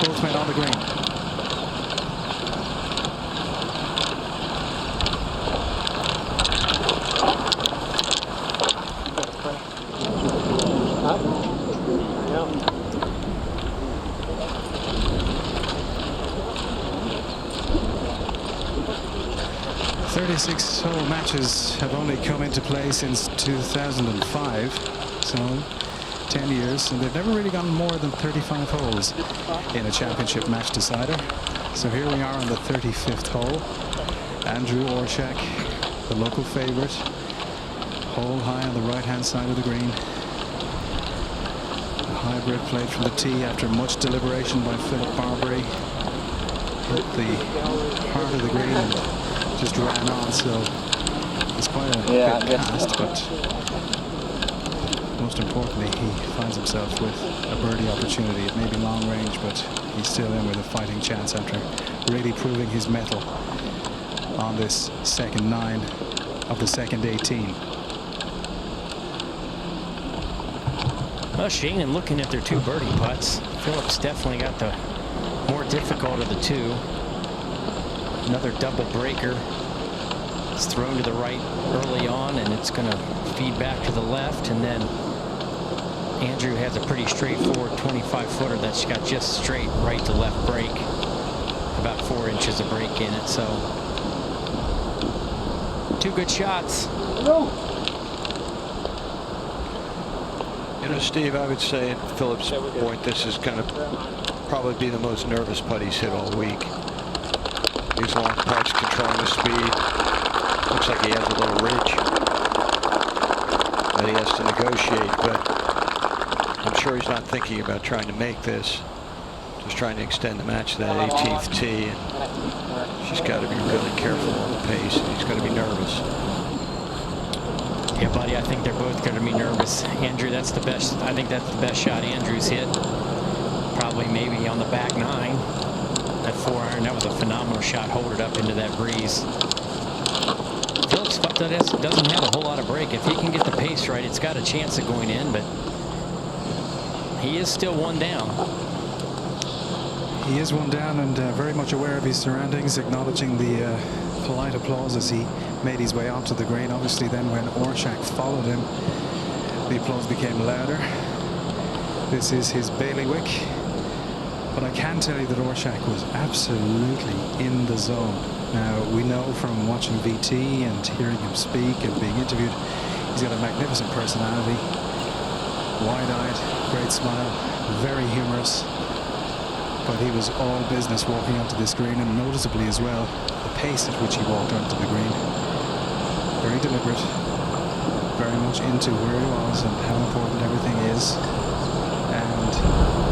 S3: Both men on the green. Six-hole matches have only come into play since 2005, so 10 years, and they've never really gone more than 35 holes in a championship match decider. So here we are on the 35th hole. Andrew Orshak, the local favorite, hole high on the right-hand side of the green. A hybrid played from the tee after much deliberation by Philip Barbary. Hit the heart of the green and just ran on, so it's quite a big cast, but most importantly, he finds himself with a birdie opportunity. It may be long range, but he's still in with a fighting chance after really proving his mettle on this second 9 of the second 18.
S4: Well, Shane, and looking at their 2 birdie putts, Philip's definitely got the more difficult of the 2. Another double breaker. It's thrown to the right early on, and it's going to feed back to the left. And then Andrew has a pretty straightforward 25-footer that's got just straight right to left break. About 4 inches of break in it. So 2 good shots.
S8: You know, Steve, I would say at Philip's point, this is going to probably be the most nervous putt he's hit all week. These long putts, controlling the speed. Looks like he has a little ridge that he has to negotiate, but I'm sure he's not thinking about trying to make this. Just trying to extend the match to that 18th tee, and she's got to be really careful on the pace, and he's going to be nervous.
S4: Yeah, buddy, I think they're both going to be nervous. Andrew, that's the best. I think that's the best shot Andrew's hit. Probably maybe on the back 9. That 4-iron, that was a phenomenal shot. Hold it up into that breeze. Phillips doesn't have a whole lot of break. If he can get the pace right, it's got a chance of going in, but he is still 1 down.
S3: He is 1 down and very much aware of his surroundings, acknowledging the polite applause as he made his way onto the green. Obviously then when Orshak followed him, the applause became louder. This is his bailiwick. But I can tell you that Orshak was absolutely in the zone. Now, we know from watching VT and hearing him speak and being interviewed, he's got a magnificent personality, wide-eyed, great smile, very humorous. But he was all business walking onto this green, and noticeably as well, the pace at which he walked onto the green. Very deliberate, very much into where he was and how important everything is. And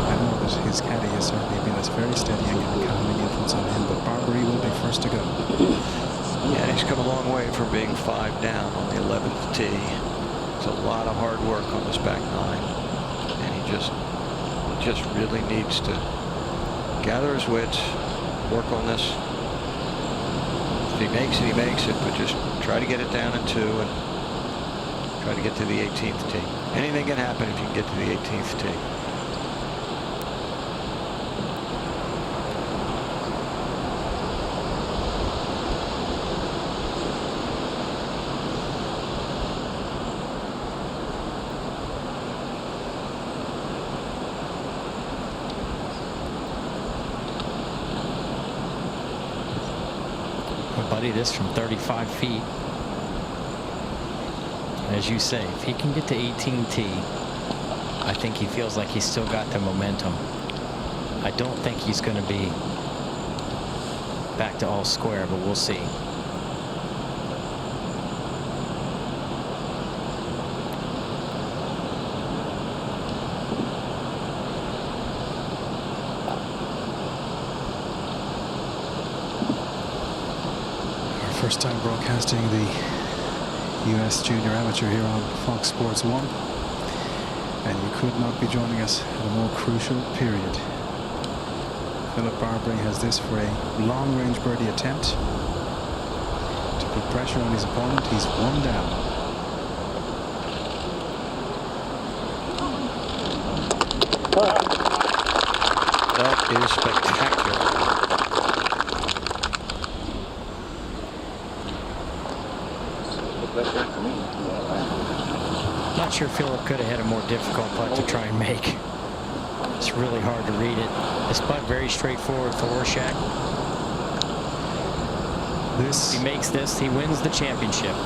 S3: I know that his caddy has certainly been a very steadying and calming influence on him, but Barbary will be first to go.
S8: Yeah, he's come a long way from being 5 down on the 11th tee. It's a lot of hard work on this back 9, and he just really needs to gather his wits, work on this. If he makes it, he makes it, but just try to get it down in 2 and try to get to the 18th tee. Anything can happen if you can get to the 18th tee.
S4: Buddy, this from 35 feet. As you say, if he can get to 18T, I think he feels like he's still got the momentum. I don't think he's going to be back to all square, but we'll see.
S3: First time broadcasting the U.S. Junior Amateur here on Fox Sports 1, and you could not be joining us at a more crucial period Philip Barbary has this for a long-range birdie attempt to put pressure on his opponent. He's one down.
S8: That is spectacular.
S4: Not sure Philip could have had a more difficult putt to try and make. It's really hard to read it. This putt very straightforward for Orshak. If he makes this, he wins the championship.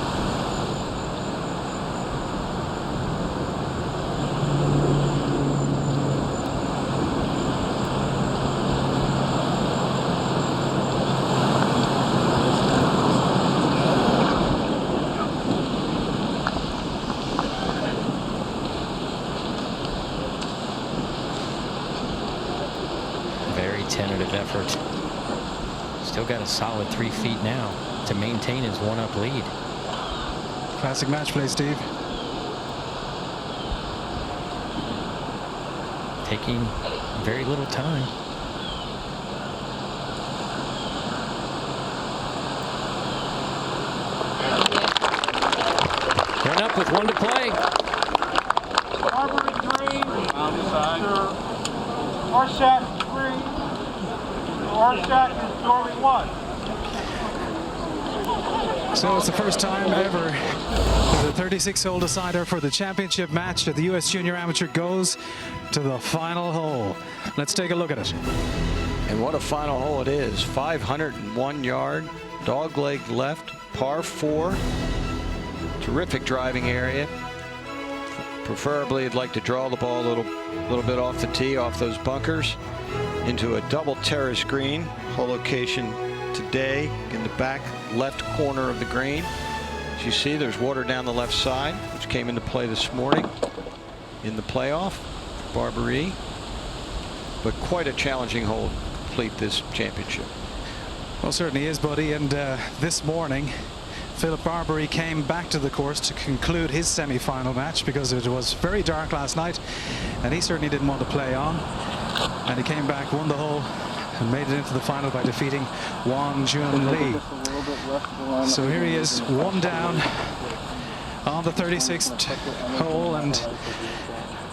S4: Tentative effort. Still got a solid 3 feet now to maintain his one-up lead.
S3: Classic match play, Steve.
S4: Taking very little time. Run up with 1 to play.
S15: Barbary 3, Mr. Orshak 3. Orshak is Dory 1.
S3: So it's the first time ever that the 36-hole decider for the championship match of the U.S. Junior Amateur goes to the final hole. Let's take a look at it.
S8: And what a final hole it is. 501 yard, dogleg left, par 4. Terrific driving area. Preferably, you'd like to draw the ball a little bit off the tee, off those bunkers, into a double terrace green. Hole location today in the back left corner of the green. As you see, there's water down the left side, which came into play this morning in the playoff for Barbary. But quite a challenging hole to complete this championship.
S3: Well, certainly is, buddy. And this morning, Philip Barbary came back to the course to conclude his semi-final match because it was very dark last night, and he certainly didn't want to play on. And he came back, won the hole, and made it into the final by defeating Wang Jun Lee. So here he is, 1 down on the 36th hole and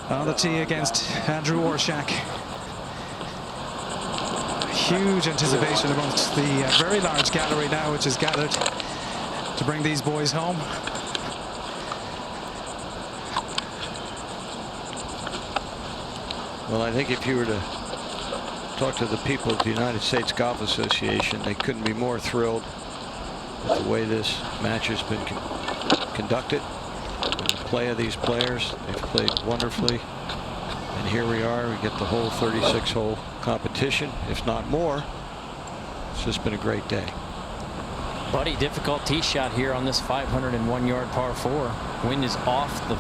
S3: on the tee against Andrew Orshak. Huge anticipation amongst the very large gallery now, which is gathered to bring these boys home.
S8: Well, I think if you were to talk to the people at the United States Golf Association, they couldn't be more thrilled with the way this match has been conducted. The play of these players, they've played wonderfully. And here we are, we get the whole 36-hole competition, if not more. It's just been a great day.
S4: Buddy, difficult tee shot here on this 501-yard par 4. Wind is off the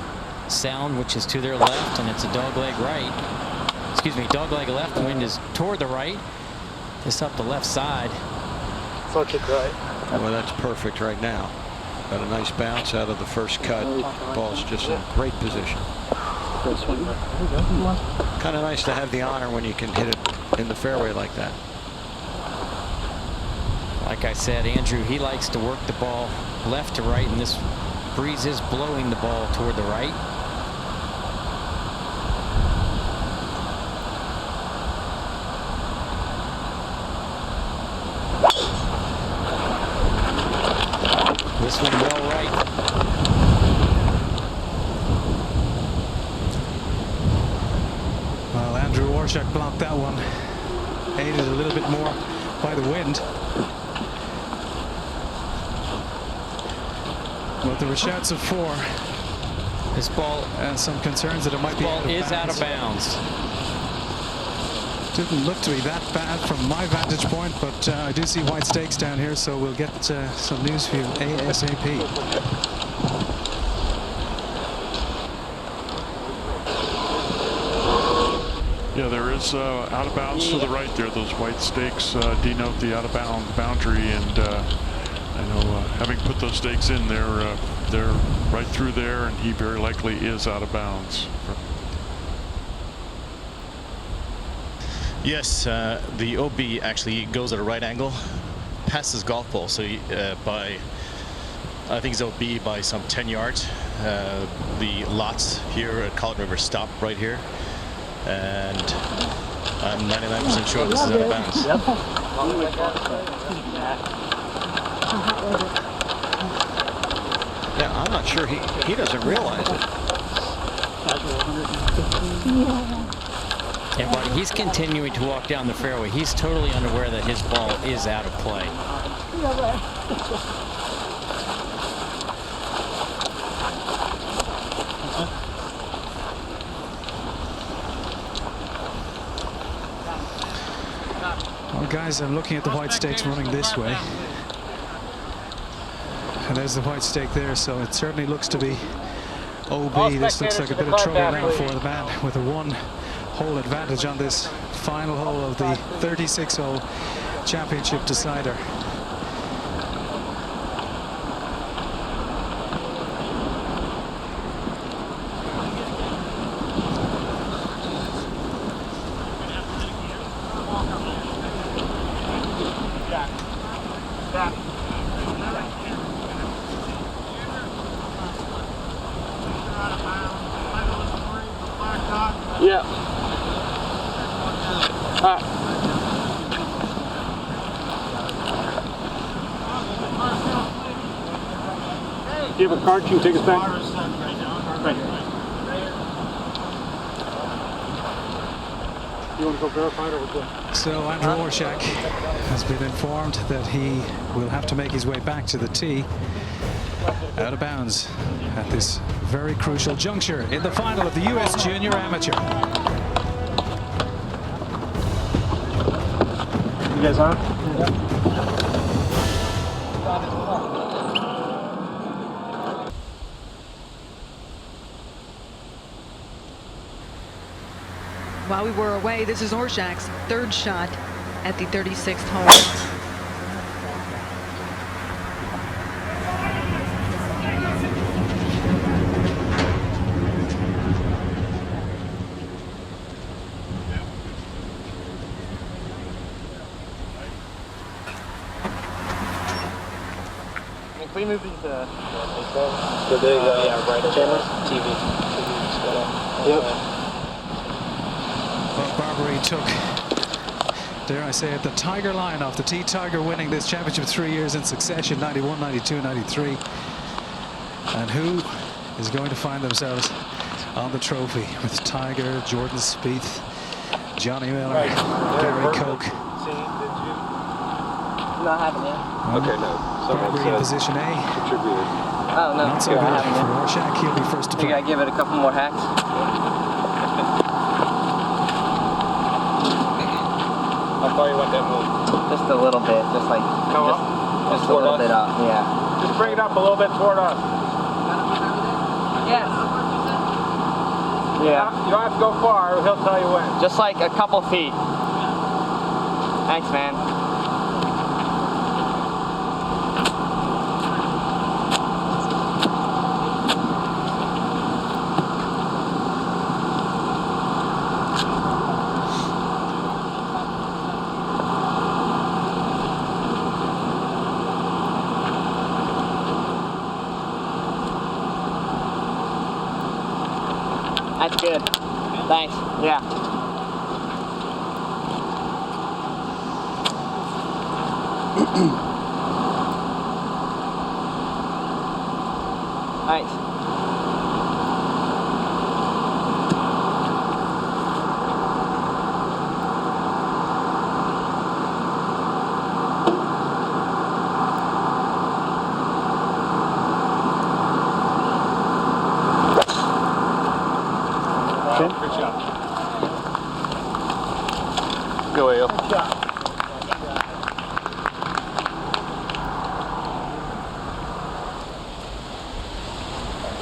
S4: sound, which is to their left, and it's a dogleg right. Excuse me, dogleg left. Wind is toward the right. This up the left side.
S5: Full kick right.
S8: Well, that's perfect right now. Got a nice bounce out of the first cut. Ball's just in great position. Kind of nice to have the honor when you can hit it in the fairway like that.
S4: Like I said, Andrew, he likes to work the ball left to right, and this breeze is blowing the ball toward the right. This one well right.
S3: Well, Andrew Orshak blocked that one. Aided a little bit more by the wind. But there were shouts of 4.
S4: This ball
S3: and some concerns that it might be
S4: out of bounds.
S3: Didn't look to be that bad from my vantage point, but I do see white stakes down here, so we'll get some news for you ASAP.
S14: Yeah, there is out of bounds to the right there. Those white stakes denote the out of bounds boundary, and I know having put those stakes in, they're right through there, and he very likely is out of bounds.
S10: Yes, the OB actually goes at a right angle, past his golf ball. So I think it's OB by some 10 yards. The lots here at Colleton River stop right here, and I'm 99% sure this is out of bounds.
S8: Yeah, I'm not sure he doesn't realize it.
S4: And Marty, he's continuing to walk down the fairway. He's totally unaware that his ball is out of play.
S3: Well, guys, I'm looking at the white stakes running this way. And there's the white stake there, so it certainly looks to be OB. This looks like a bit of trouble now for the man with a one-hole advantage on this final hole of the 36-hole championship decider.
S15: Yeah. All right. Do you have a card? Can you take us back? Right. You want to go verify it or we're good?
S3: So Andrew Orshak has been informed that he will have to make his way back to the tee out of bounds at this very crucial juncture in the final of the U.S. Junior Amateur.
S15: You guys on?
S7: While we were away, this is Orshak's third shot at the 36th hole.
S9: Can we move these
S13: Yeah, right
S9: cameras? TV.
S3: Well, Barbary took, dare I say it, the tiger line off the tee. Tiger winning this championship 3 years in succession, 91, 92, 93. And who is going to find themselves on the trophy with Tiger, Jordan Spieth, Johnny Miller, Gary Koch.
S9: Not having it.
S3: Okay, no. Barbary in position A.
S9: Oh, no.
S3: Not so good for Orshak. He'll be first to play.
S9: You gotta give it a couple more hacks.
S15: How far you want that move?
S9: Just a little bit. Just like, just a little bit up. Yeah.
S15: Just bring it up a little bit toward us.
S9: Yes. Yeah.
S15: You don't have to go far. He'll tell you when.
S9: Just like a couple feet. Thanks, man. That's good. Thanks. Yeah. Thanks.
S15: Good job.
S9: Go, Ale.
S15: Good job.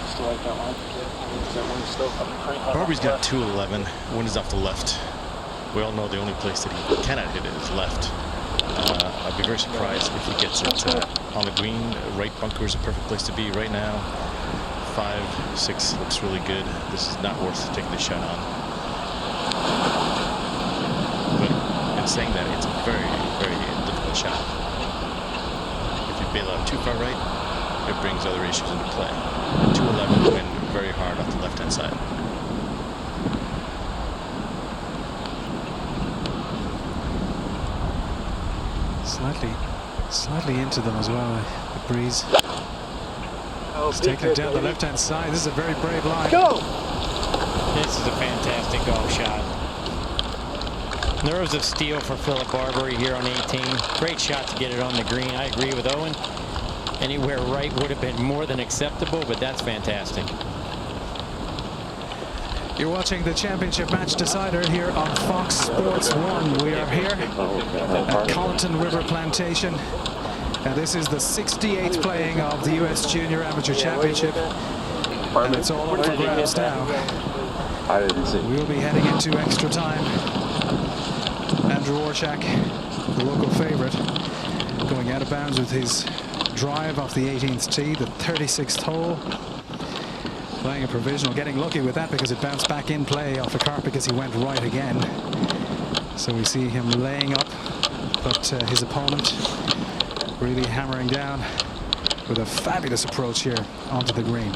S10: Still like that line? Is that one still up? Barbary's got 211. Wind is off the left. We all know the only place that he cannot hit it is left. I'd be very surprised if he gets it on the green. Right bunker is a perfect place to be right now. 5, 6 looks really good. This is not worth taking the shot on. But saying that, it's a very, very difficult shot. If you bail out too far right, it brings other issues into play. 211 wind very hard off the left-hand side.
S3: Slightly into them as well, the breeze. He's taking it down the left-hand side. This is a very brave line.
S15: Go!
S4: This is a fantastic golf shot. Nerves of steel for Philip Barbary here on 18. Great shot to get it on the green. I agree with Owen. Anywhere right would have been more than acceptable, but that's fantastic.
S3: You're watching the championship match decider here on Fox Sports 1. We are here at Colleton River Plantation. And this is the 68th playing of the U.S. Junior Amateur Championship. And it's all up for grabs now.
S5: I didn't see.
S3: We'll be heading into extra time. Andrew Orshak, the local favorite, going out of bounds with his drive off the 18th tee, the 36th hole. Playing a provisional, getting lucky with that because it bounced back in play off the cart because he went right again. So we see him laying up, but his opponent really hammering down with a fabulous approach here onto the green.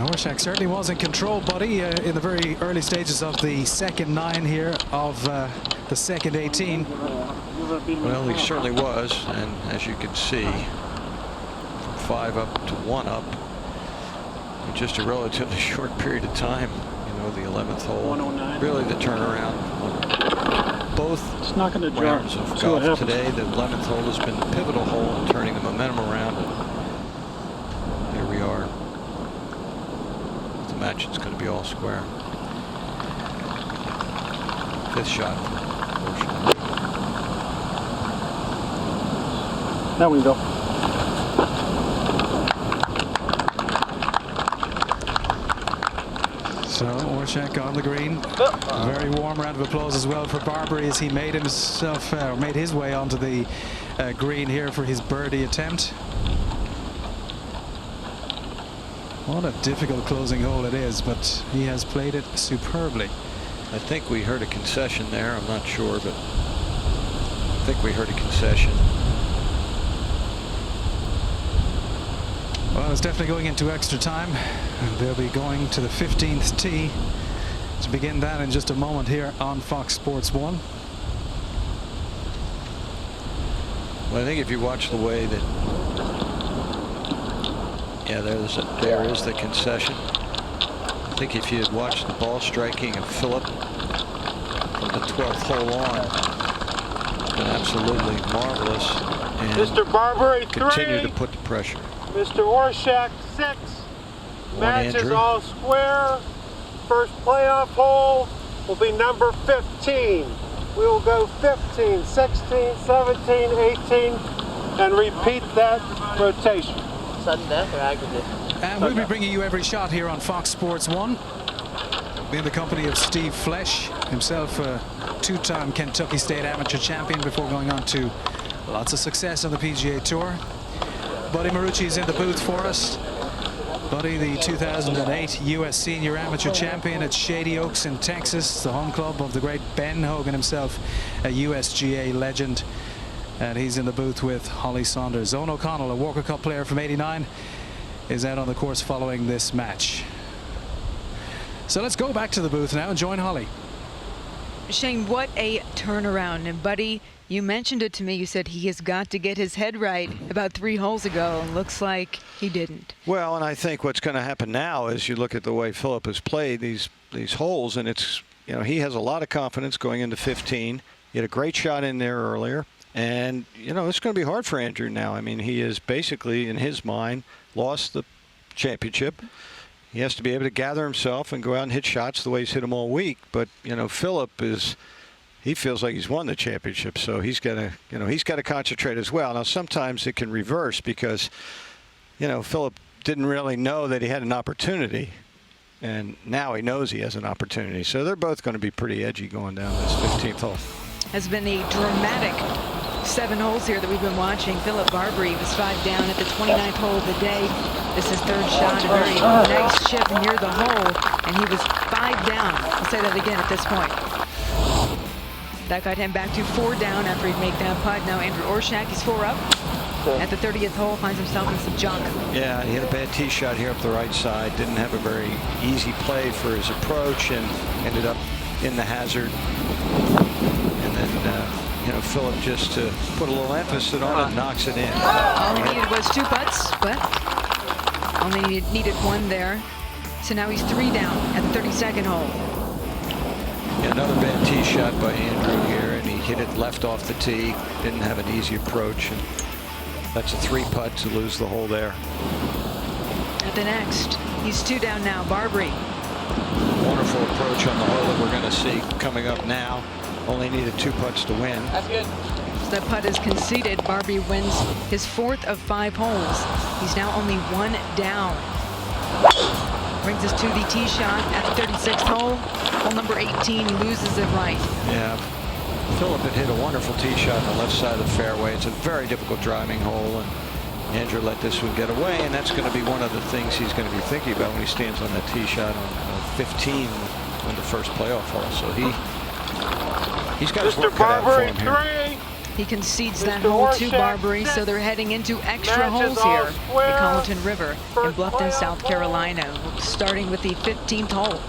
S3: Orshak certainly was in control, buddy, in the very early stages of the second 9 here of the second 18.
S8: Well, he certainly was, and as you can see, from 5 up to 1 up in just a relatively short period of time. You know, the 11th hole, really the turnaround. Both rounds of golf today, the 11th hole has been the pivotal hole in turning the momentum around. And here we are. The match is going to be all square. 5th shot.
S5: Now we go.
S3: So Orshak on the green. A very warm round of applause as well for Barbary as he made himself, made his way onto the green here for his birdie attempt. What a difficult closing hole it is, but he has played it superbly.
S8: I think we heard a concession there. I'm not sure, but I think we heard a concession.
S3: Well, it's definitely going into extra time. They'll be going to the 15th tee to begin that in just a moment here on Fox Sports 1.
S8: Well, I think if you watch the way that, yeah, there is the concession. I think if you had watched the ball striking of Philip from the 12th hole on, it's been absolutely marvelous. And
S15: Mr. Barbary, 3.
S8: Continue to put the pressure.
S15: Mr. Orshak, 6. Match is all square. First playoff hole will be number 15. We will go 15, 16, 17, 18, and repeat that rotation.
S9: Sudden death or aggregate?
S3: And we'll be bringing you every shot here on Fox Sports 1. In the company of Steve Flesh, himself a 2-time Kentucky State Amateur Champion before going on to lots of success on the PGA Tour. Buddy Marucci is in the booth for us. Buddy, the 2008 U.S. Senior Amateur Champion at Shady Oaks in Texas, the home club of the great Ben Hogan himself, a USGA legend. And he's in the booth with Holly Saunders. Owen O'Connell, a Walker Cup player from '89, is out on the course following this match. So let's go back to the booth now and join Holly.
S7: Shane, what a turnaround. And buddy, you mentioned it to me. You said he has got to get his head right about 3 holes ago, and looks like he didn't.
S8: Well, and I think what's going to happen now is you look at the way Philip has played these holes, and it's, you know, he has a lot of confidence going into 15. He had a great shot in there earlier, and you know it's going to be hard for Andrew now. I mean, he is basically, in his mind, lost the championship. He has to be able to gather himself and go out and hit shots the way he's hit them all week. But you know, Philip is, he feels like he's won the championship, so he's got to, you know, he's got to concentrate as well. Now sometimes it can reverse because, you know, Philip didn't really know that he had an opportunity, and now he knows he has an opportunity. So they're both going to be pretty edgy going down this 15th hole.
S7: Has been a dramatic 7 holes here that we've been watching. Philip Barbary was 5 down at the 29th hole of the day. This is third shot, a very nice chip near the hole, and he was 5 down. I'll say that again at this point. That got him back to 4 down after he'd make that putt. Now Andrew Orshak, he's 4 up. At the 30th hole, finds himself in some junk.
S8: Yeah, he had a bad tee shot here up the right side. Didn't have a very easy play for his approach and ended up in the hazard. And then, you know, Philip just to put a little emphasis on it, knocks it in.
S7: All he needed was 2 putts, but only needed 1 there. So now he's 3 down at the 32nd hole.
S8: Yeah, another bad tee shot by Andrew here, and he hit it left off the tee. Didn't have an easy approach, and that's a 3 putt to lose the hole there.
S7: At the next, he's 2 down now. Barbary.
S8: Wonderful approach on the hole that we're going to see coming up now. Only needed 2 putts to win.
S7: That's good. So the putt is conceded. Barbary wins his 4th of 5 holes. He's now only 1 down. Brings us to the tee shot at the 36th hole. Hole number 18, loses it right.
S8: Yeah, Philip had hit a wonderful tee shot on the left side of the fairway. It's a very difficult driving hole, and Andrew let this one get away, and that's going to be one of the things he's going to be thinking about when he stands on that tee shot on 15 on the first playoff hole. So he's got his work cut out for him here.
S7: He concedes that hole to Barbary, so they're heading into extra holes here at Colleton River in Bluffton, South Carolina, starting with the 15th hole.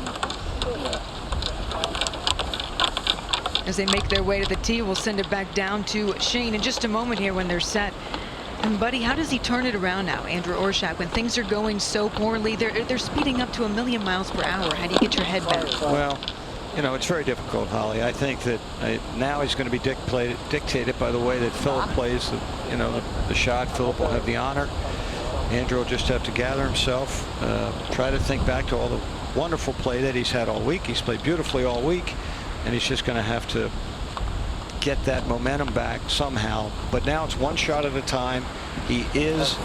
S7: As they make their way to the tee, we'll send it back down to Shane in just a moment here when they're set. And Buddy, how does he turn it around now, Andrew Orshak, when things are going so poorly? They're speeding up to 1,000,000 miles per hour. How do you get your head back?
S8: Well, you know, it's very difficult, Holly. I think that now he's going to be dictated by the way that Philip plays the shot. Philip will have the honor. Andrew will just have to gather himself, try to think back to all the wonderful play that he's had all week. He's played beautifully all week, and he's just going to have to get that momentum back somehow. But now it's 1 shot at a time. He is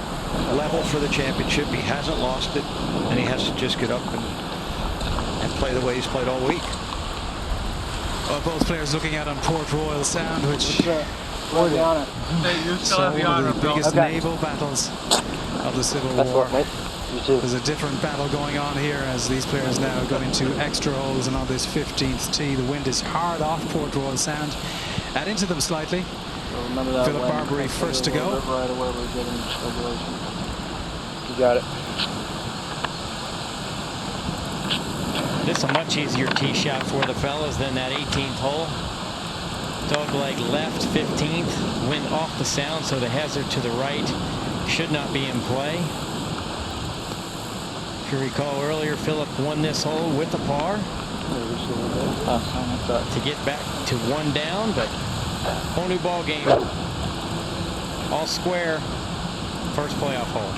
S8: level for the championship. He hasn't lost it, and he has to just get up and play the way he's played all week.
S3: Well, both players looking out on Port Royal Sound, which
S9: the honor.
S3: one of the biggest naval battles of the Civil War. There's a different battle going on here as these players now go into extra holes, and on this 15th tee, the wind is hard off Port Royal Sound and into them slightly. Philip Barbary first to go.
S9: You got it.
S4: This is a much easier tee shot for the fellas than that 18th hole. Dogleg left, 15th, wind off the Sound, so the hazard to the right should not be in play. If you recall earlier, Philip won this hole with a par to get back to 1 down, but whole new ball game. All square, first playoff hole.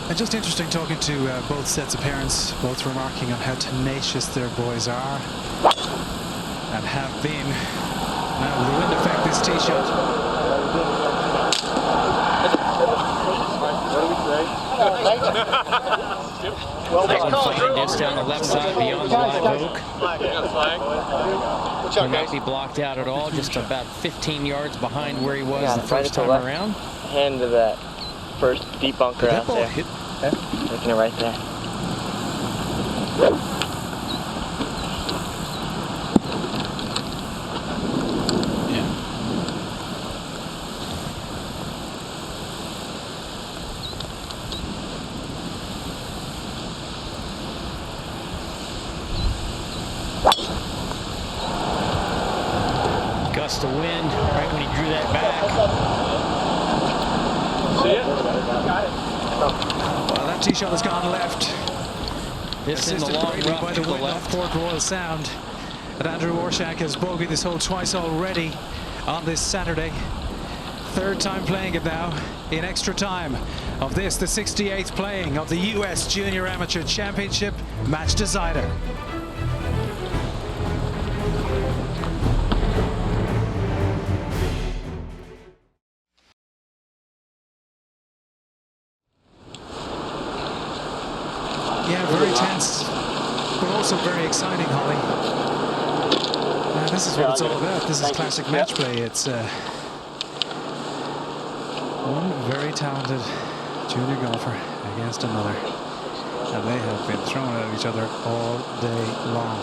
S3: And just interesting talking to both sets of parents, both remarking on how tenacious their boys are and have been. Now with the wind effect, this tee shot.
S4: Flying disc down the left side beyond the live oak. He might be blocked out at all, just about 15 yards behind where he was the first time around.
S9: Hand to that first deep bunker out there. Looking it right there.
S4: Gust of wind right when he drew that back.
S9: See it? Got it.
S3: Well, that tee shot has gone left.
S4: This in the
S3: Assisted
S4: long
S3: greatly
S4: rough
S3: by
S4: to
S3: the
S4: the
S3: wind off
S4: left.
S3: Port Royal Sound. And Andrew Orshak has bogeyed this hole twice already on this Saturday. 3rd time playing it now in extra time of this, the 68th playing of the U.S. Junior Amateur Championship match decider. Yeah, very tense, but also very exciting, Holly. This is what it's all about. This is classic match play. It's One very talented junior golfer against another, and they have been throwing at each other all day long.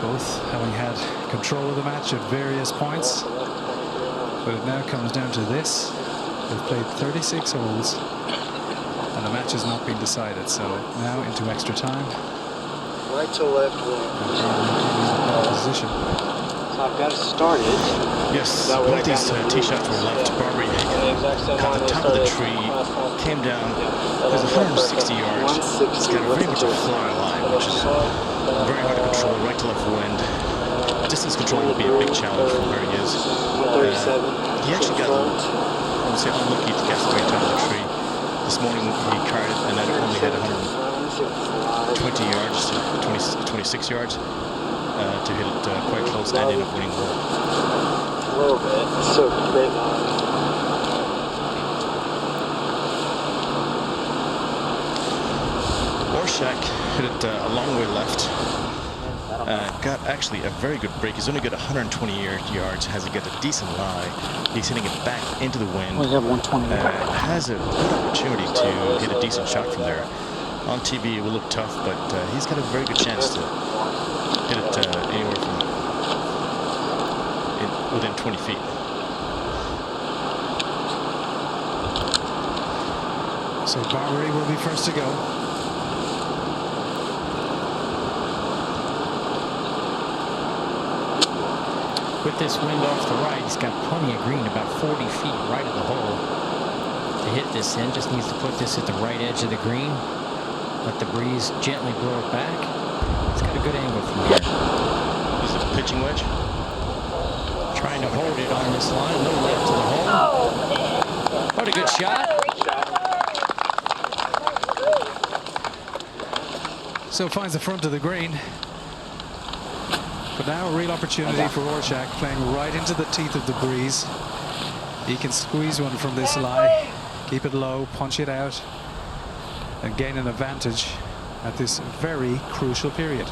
S3: Both having had control of the match at various points, but it now comes down to this. They've played 36 holes, and the match has not been decided. So now into extra time.
S15: Right to left.
S3: Position.
S9: So I've got to start it.
S10: Yes, both these tee shots were left. Barbary caught the top of the tree, came down. There's 160 yards. It's got very much a fly line, which is very hard to control. Right to left wind. Distance control will be a big challenge from where he is. He actually got, I would say, unlucky to get straight top of the tree. This morning he carried it and then only had 120 yards, 26 yards to hit it quite close and end up winning the hole.
S9: A little bit. It's so great line.
S10: Orshak hit it a long way left. Got actually a very good break. He's only got 120 yards. Has he got a decent lie? He's hitting it back into the wind.
S9: Well, you have 120.
S10: Has a good opportunity to hit a decent shot from there. On TV it will look tough, but he's got a very good chance to hit it anywhere from within 20 feet.
S3: So Barbary will be first to go.
S4: With this wind off the right, he's got plenty of green, about 40 feet right of the hole to hit this in. Just needs to put this at the right edge of the green. Let the breeze gently blow it back. It's got a good angle from here.
S10: Is it a pitching wedge?
S4: Trying to hold it on this line. A little left to the hole. What a good shot.
S3: So finds the front of the green. But now a real opportunity for Orshak, playing right into the teeth of the breeze. He can squeeze one from this lie, keep it low, punch it out, and gain an advantage at this very crucial period.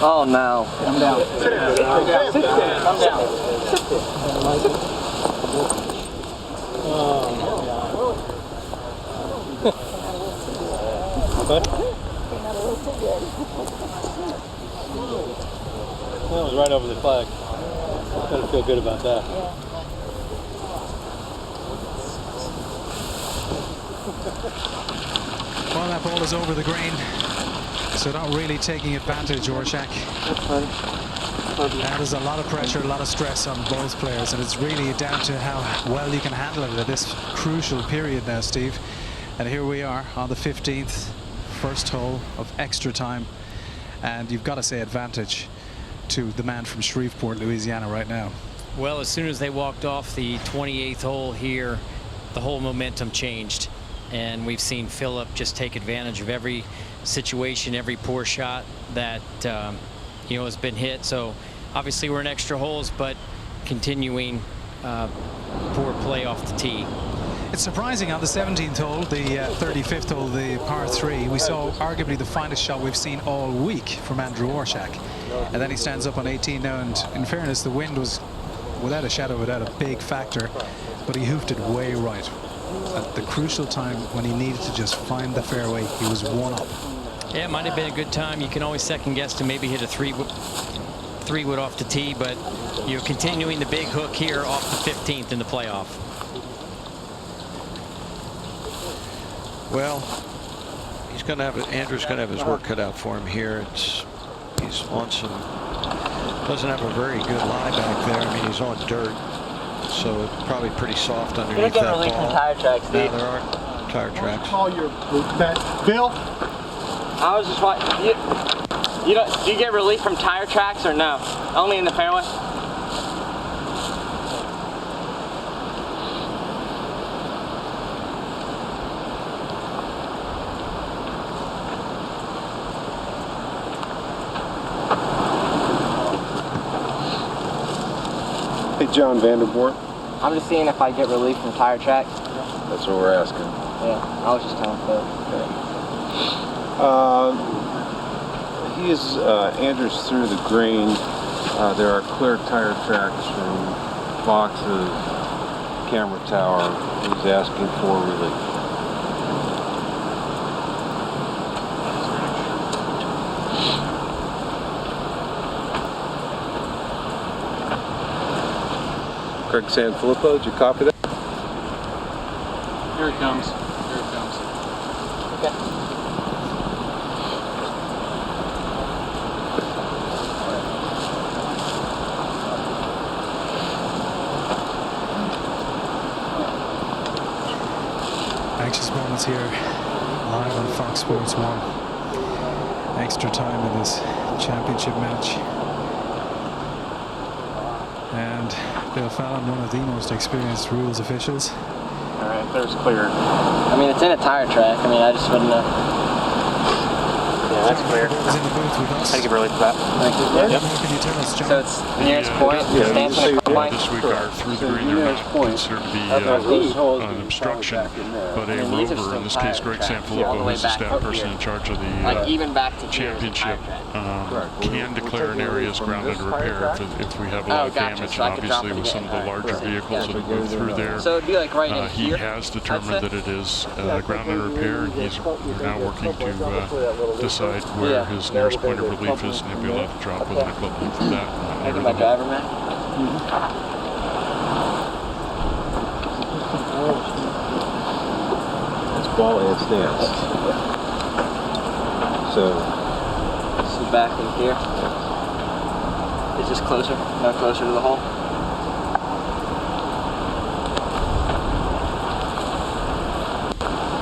S9: Oh no. I'm down. Sit down. I'm down.
S5: That was right over the flag. Gotta feel good about that.
S3: Well, that ball is over the green, so not really taking advantage, Orshak. Now there's a lot of pressure, a lot of stress on both players, and it's really down to how well you can handle it at this crucial period now, Steve. And here we are on the 15th, first hole of extra time, and you've got to say advantage to the man from Shreveport, Louisiana right now.
S4: Well, as soon as they walked off the 28th hole here, the whole momentum changed. And we've seen Philip just take advantage of every situation, every poor shot that you know, has been hit. So obviously we're in extra holes, but continuing poor play off the tee.
S3: It's surprising on the 17th hole, the 35th hole, the par 3, we saw arguably the finest shot we've seen all week from Andrew Orshak. And then he stands up on 18 now, and in fairness, the wind was without a shadow, without a big factor, but he hoofed it way right. At the crucial time when he needed to just find the fairway, he was one up.
S4: Yeah, it might have been a good time. You can always second guess to maybe hit a three wood off the tee, but you're continuing the big hook here off the 15th in the playoff.
S8: Well, he's going to have Andrew's going to have his work cut out for him here. He's on some, doesn't have a very good lie back there. I mean, he's on dirt, so it's probably pretry soft underneath that ball.
S9: From tire tracks,
S8: Now there are tire tracks.
S15: Call your Bill.
S9: I was just watching. Do you get relief from tire tracks or no? Only in the fairway.
S13: Hey, John Vanderboort.
S9: I'm just seeing if I get relief from tire tracks.
S13: That's what we're asking.
S9: Yeah, I was just telling Phil.
S13: Andrew's through the green.
S19: There are clear tire tracks from boxes, camera tower. He's asking for relief. Craig Sanfilippo, did you copy that?
S9: Here it comes. Here it comes. Okay.
S3: Anxious moments here, live on Fox Sports 1. Extra time in this championship match. And Bill Fallon, one of the most experienced rules officials.
S9: All right, there's clear. I mean, it's in a tire track. I mean, I just wouldn't know. Yeah, that's clear.
S3: Is in the booth with us.
S9: How do you give relief for that? Thank you.
S3: Yep. Can you tell us, John?
S9: So it's nearest point, stands on the point.
S14: This week are through the green. They're not considered to be an obstruction, but a rover, in this case Greg Sanfilippo, who's the staff person in charge of the
S9: even back to
S14: championship, can declare an area as ground under repair if we have a lot of damage. And obviously with some of the larger vehicles that have moved through there,
S9: so it'd be like right in
S14: he
S9: here,
S14: has determined that it is ground under repair, and we're now working to decide where his nearest point of relief is, and he'll be allowed to drop within a club length of that.
S9: Maybe my driver, man.
S19: It's ball and stance. So
S9: This is back in here. Is this closer? No, closer to the hole?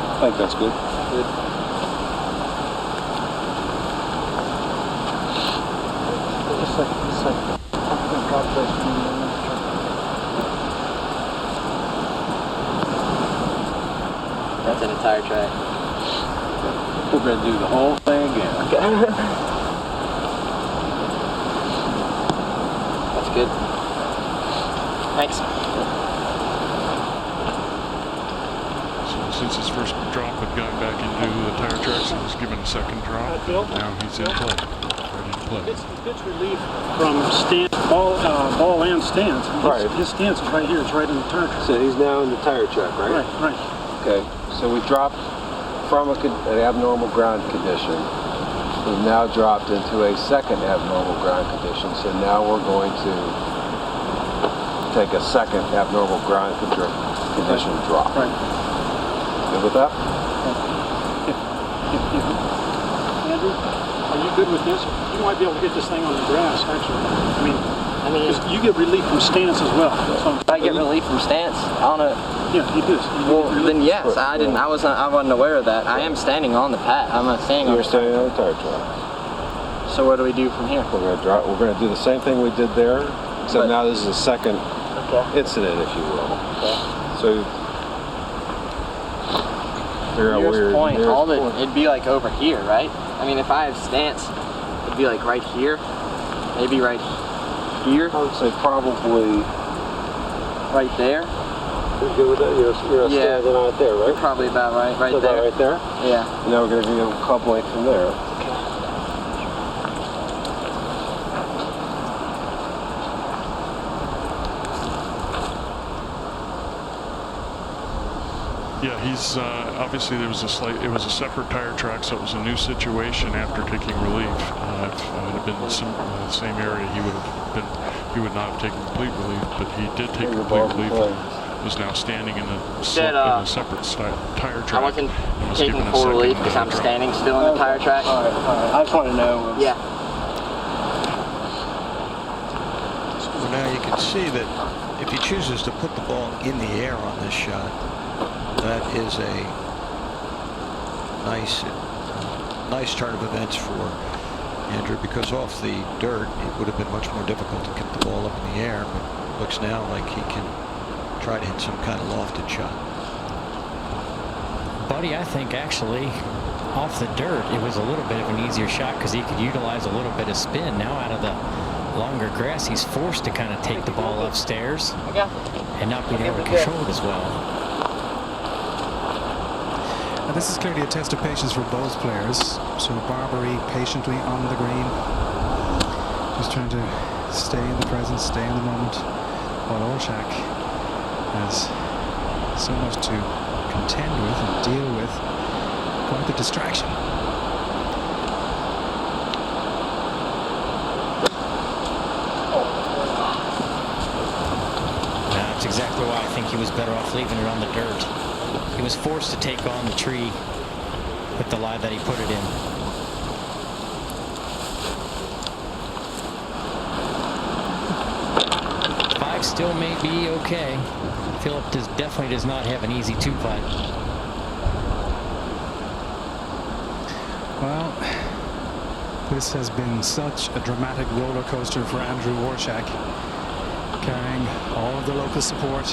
S19: I think that's good.
S9: Good. That's in a tire track.
S19: We're going to do the whole thing again.
S9: Okay. That's good. Thanks.
S14: So since his first drop had gone back into the tire tracks, he was given a second drop. Now he's in play, ready to play.
S20: It's pitch relief from stance, ball and stance.
S19: Right.
S20: His stance is right here. It's right in the tire track.
S19: So he's now in the tire track, right?
S20: Right.
S19: Okay, so we dropped from an abnormal ground condition. We've now dropped into a second abnormal ground condition. So now we're going to take a second abnormal ground condition drop.
S20: Right.
S19: Good with that?
S20: Andrew, are you good with this? You might be able to get this thing on the grass, actually. I mean, you get relief from stance as well.
S9: So I get relief from stance? I don't know.
S20: Yeah, you do.
S9: Well, then yes, I didn't. I wasn't aware of that. I am standing on the pad. I'm not standing on.
S19: You're standing on the tire track.
S9: So what do we do from here?
S19: We're going to drop. We're going to do the same thing we did there, except now this is a second incident, if you will.
S9: Okay.
S19: So figure out where
S9: point. It'd be like over here, right? I mean, if I have stance, it'd be like right here, maybe right here.
S19: I would say probably
S9: right there.
S19: You're good with that? You're standing on it there, right?
S9: You're probably about right
S19: so
S9: there.
S19: About right there?
S9: Yeah.
S19: Now we're going to do a club length from there.
S14: Yeah, he's obviously it was a separate tire track, so it was a new situation after taking relief. If it had been the same area, he would not have taken complete relief, but he did take complete relief. Was now standing in a separate tire track.
S9: I wasn't taking full relief because I'm standing still in the tire track.
S20: All right. I just want to know.
S9: Yeah.
S8: So now you can see that if he chooses to put the ball in the air on this shot, that is a nice turn of events for Andrew, because off the dirt it would have been much more difficult to get the ball up in the air, but looks now like he can try to hit some kind of lofted shot.
S4: Buddy, I think actually off the dirt it was a little bit of an easier shot because he could utilize a little bit of spin. Now out of the longer grass, he's forced to kind of take the ball upstairs and not being able to control it as well.
S3: And this is clearly a test of patience for both players. So Barbary patiently on the green, just trying to stay in the present, stay in the moment, while Orshak has so much to contend with and deal with. Quite the distraction.
S4: That's exactly why I think he was better off leaving it on the dirt. He was forced to take on the tree with the lie that he put it in. Five still may be okay. Philip definitely does not have an easy 2-putt.
S3: Well, this has been such a dramatic roller coaster for Andrew Orshak, carrying all of the local support.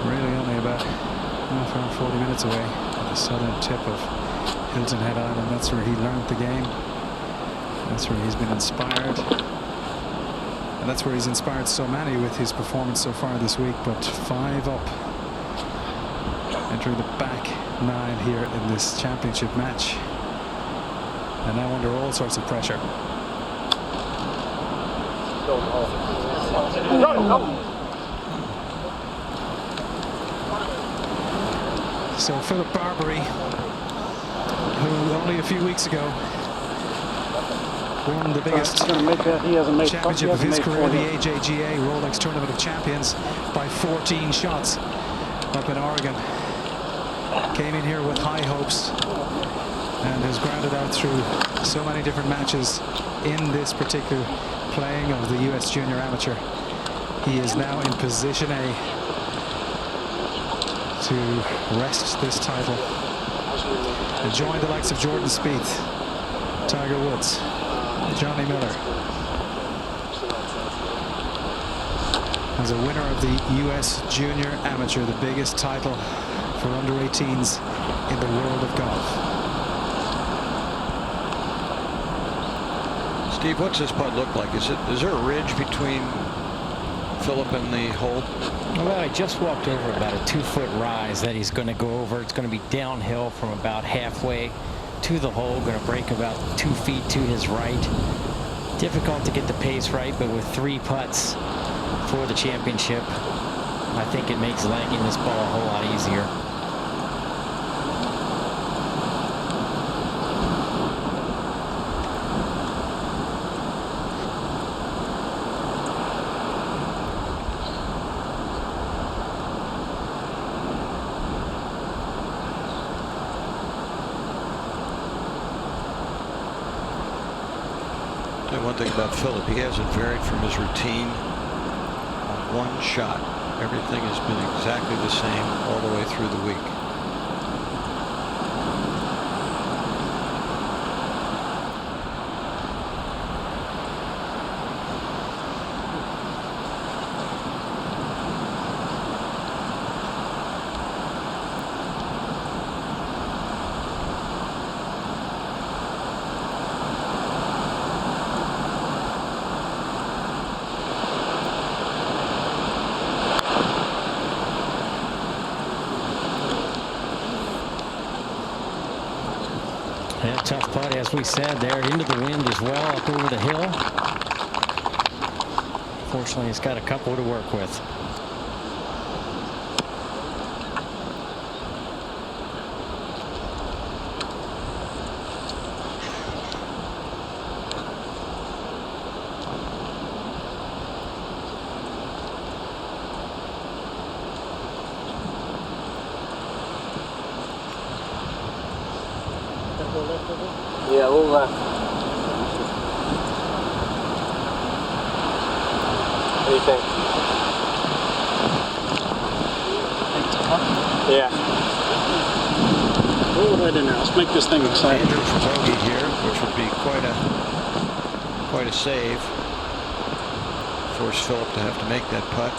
S3: Really only about half hour, 40 minutes away at the southern tip of Hilton Head Island. That's where he learned the game. That's where he's been inspired. And that's where he's inspired so many with his performance so far this week. But 5 up, entering the back 9 here in this championship match. And now under all sorts of pressure. So Philip Barbary, who only a few weeks ago won the biggest championship of his career, the AJGA Rolex Tournament of Champions, by 14 shots up in Oregon. Came in here with high hopes and has grounded out through so many different matches in this particular playing of the US Junior Amateur. He is now in position A to wrest this title and join the likes of Jordan Spieth, Tiger Woods, Johnny Miller as a winner of the US Junior Amateur, the biggest title for under 18s in the world of golf.
S8: Steve, what's this putt look like? Is there a ridge between Philip and the hole?
S4: Well, I just walked over about a 2-foot rise that he's going to go over. It's going to be downhill from about halfway to the hole. Going to break about 2 feet to his right. Difficult to get the pace right, but with 3 putts for the championship, I think it makes lagging this ball a whole lot easier.
S8: One thing about Philip, he hasn't varied from his routine on one shot. Everything has been exactly the same all the way through the week.
S4: Yeah, tough putt, as we said, there into the wind as well, up over the hill. Fortunately, he's got a couple to work with.
S9: Yeah, a little left. What do you think? Yeah.
S20: What would I do now? Let's make this thing exciting.
S8: Andrew for bogey here, which would be quite a save. Force Philip to have to make that putt.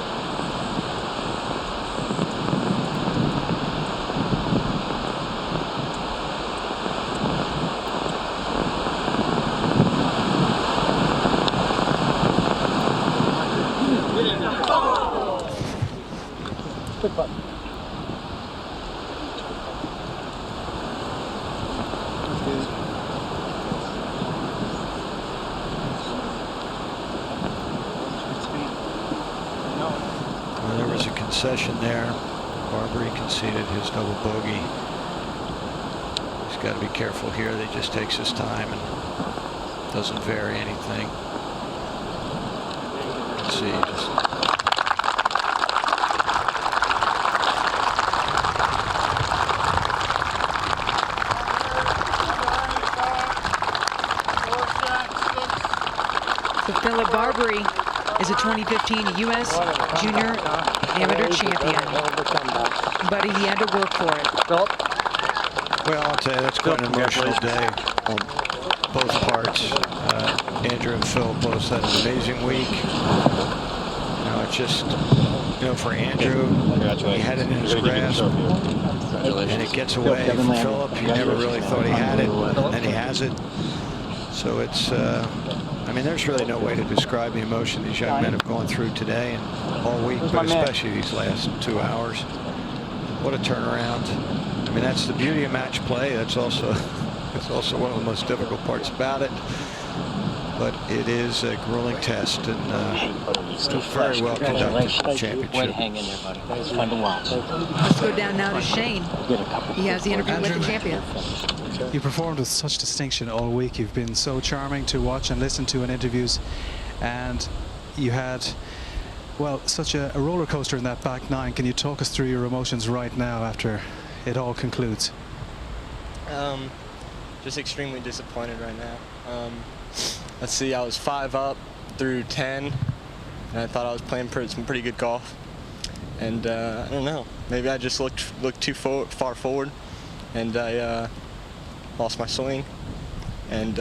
S20: Good putt.
S8: concession there. Barbary conceded his double bogey. He's got to be careful here that he just takes his time and doesn't vary anything. Let's see, just
S7: So Philip Barbary is a 2015 U.S. Junior Amateur Champion. Buddy, he had to work for it.
S8: Well, I'll tell you, that's quite an emotional day on both parts. Andrew and Phil both had an amazing week. It's just, for Andrew, he had it in his grasp, and it gets away from Philip. He never really thought he had it, and he has it. So it's, there's really no way to describe the emotion these young men have gone through today and all week, but especially these last 2 hours. What a turnaround. That's the beauty of match play. It's also one of the most difficult parts about it. But it is a grueling test, and still very well conducted championship.
S7: Let's go down now to Shane. He has the interview with the champion.
S3: You performed with such distinction all week. You've been so charming to watch and listen to in interviews, and you had, well, such a roller coaster in that back nine. Can you talk us through your emotions right now after it all concludes?
S12: Just extremely disappointed right now. Let's see, I was 5 up through 10, and I thought I was playing some pretty good golf. And I don't know, maybe I just looked too far forward, and I lost my swing, and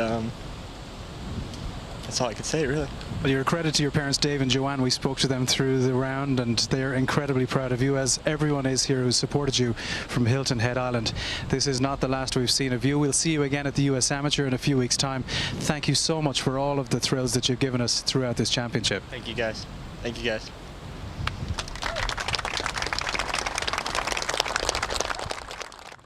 S12: that's all I could say, really.
S3: Well, you're a credit to your parents, Dave and Joanne. We spoke to them through the round, and they're incredibly proud of you, as everyone is here who supported you from Hilton Head Island. This is not the last we've seen of you. We'll see you again at the US Amateur in a few weeks' time. Thank you so much for all of the thrills that you've given us throughout this championship.
S12: Thank you, guys. Thank you, guys.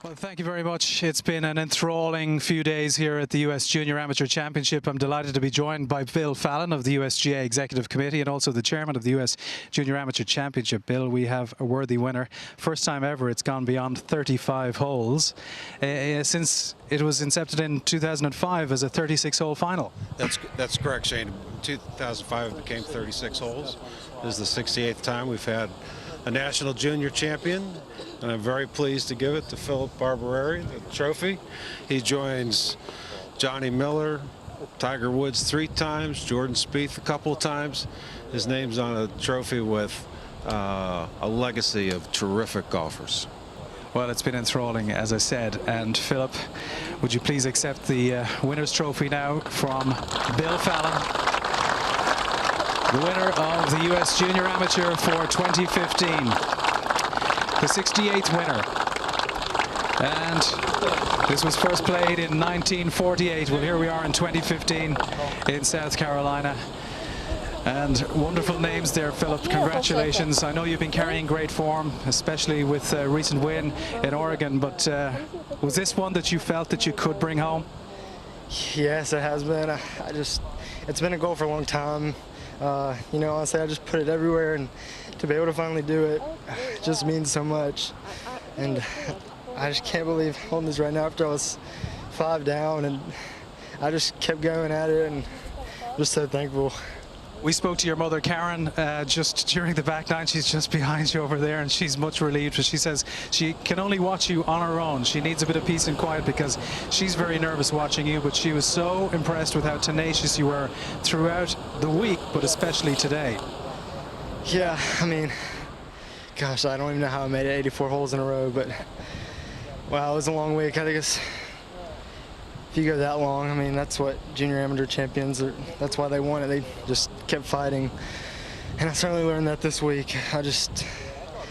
S3: Well, thank you very much. It's been an enthralling few days here at the US Junior Amateur Championship. I'm delighted to be joined by Bill Fallon of the USGA Executive Committee and also the chairman of the US Junior Amateur Championship. Bill, we have a worthy winner. First time ever it's gone beyond 35 holes since it was incepted in 2005 as a 36-hole final.
S21: That's correct, Shane. In 2005 it became 36 holes. This is the 68th time we've had a national junior champion, and I'm very pleased to give it to Philip Barbary, the trophy. He joins Johnny Miller, Tiger Woods 3 times, Jordan Spieth a couple of times. His name's on a trophy with a legacy of terrific golfers.
S3: Well, it's been enthralling, as I said. And Philip, would you please accept the winner's trophy now from Bill Fallon, the winner of the US Junior Amateur for 2015, the 68th winner. And this was first played in 1948. Well, here we are in 2015 in South Carolina. And wonderful names there, Philip. Congratulations. I know you've been carrying great form, especially with a recent win in Oregon, but was this one that you felt that you could bring home?
S12: Yes, it has been. It's been a goal for a long time. Honestly, I just put it everywhere, and to be able to finally do it just means so much. And I just can't believe holding this right now after I was 5 down, and I just kept going at it, and I'm just so thankful.
S3: We spoke to your mother, Karen, just during the back nine. She's just behind you over there, and she's much relieved. But she says she can only watch you on her own. She needs a bit of peace and quiet because she's very nervous watching you, but she was so impressed with how tenacious you were throughout the week, but especially today.
S12: Yeah, gosh, I don't even know how I made it 84 holes in a row, but wow, it was a long week. I think if you go that long, that's what junior amateur champions are. That's why they won it. They just kept fighting, and I certainly learned that this week. I just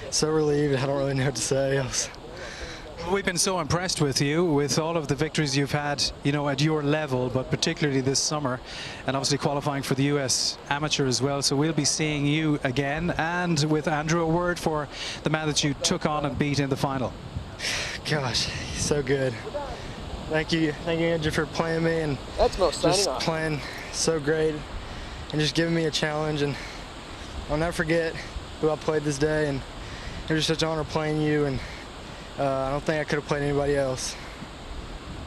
S12: so relieved. I don't really know what to say.
S3: We've been so impressed with you, with all of the victories you've had, at your level, but particularly this summer, and obviously qualifying for the US Amateur as well. So we'll be seeing you again, and with Andrew, a word for the man that you took on and beat in the final.
S12: Gosh, he's so good. Thank you, Andrew, for playing me and just playing so great and just giving me a challenge. And I'll never forget who I played this day, and it was such an honor playing you, and I don't think I could have played anybody else.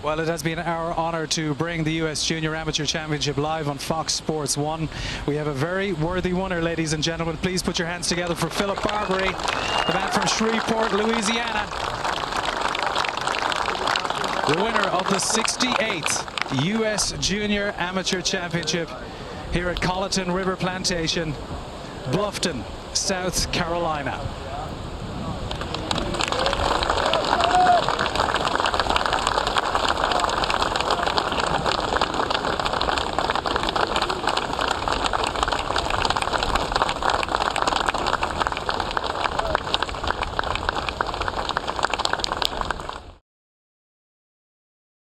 S3: Well, it has been our honor to bring the U.S. Junior Amateur Championship live on Fox Sports 1. We have a very worthy winner, ladies and gentlemen. Please put your hands together for Philip Barbary, the man from Shreveport, Louisiana. The winner of the 68th U.S. Junior Amateur Championship here at Colleton River Plantation, Bluffton, South Carolina.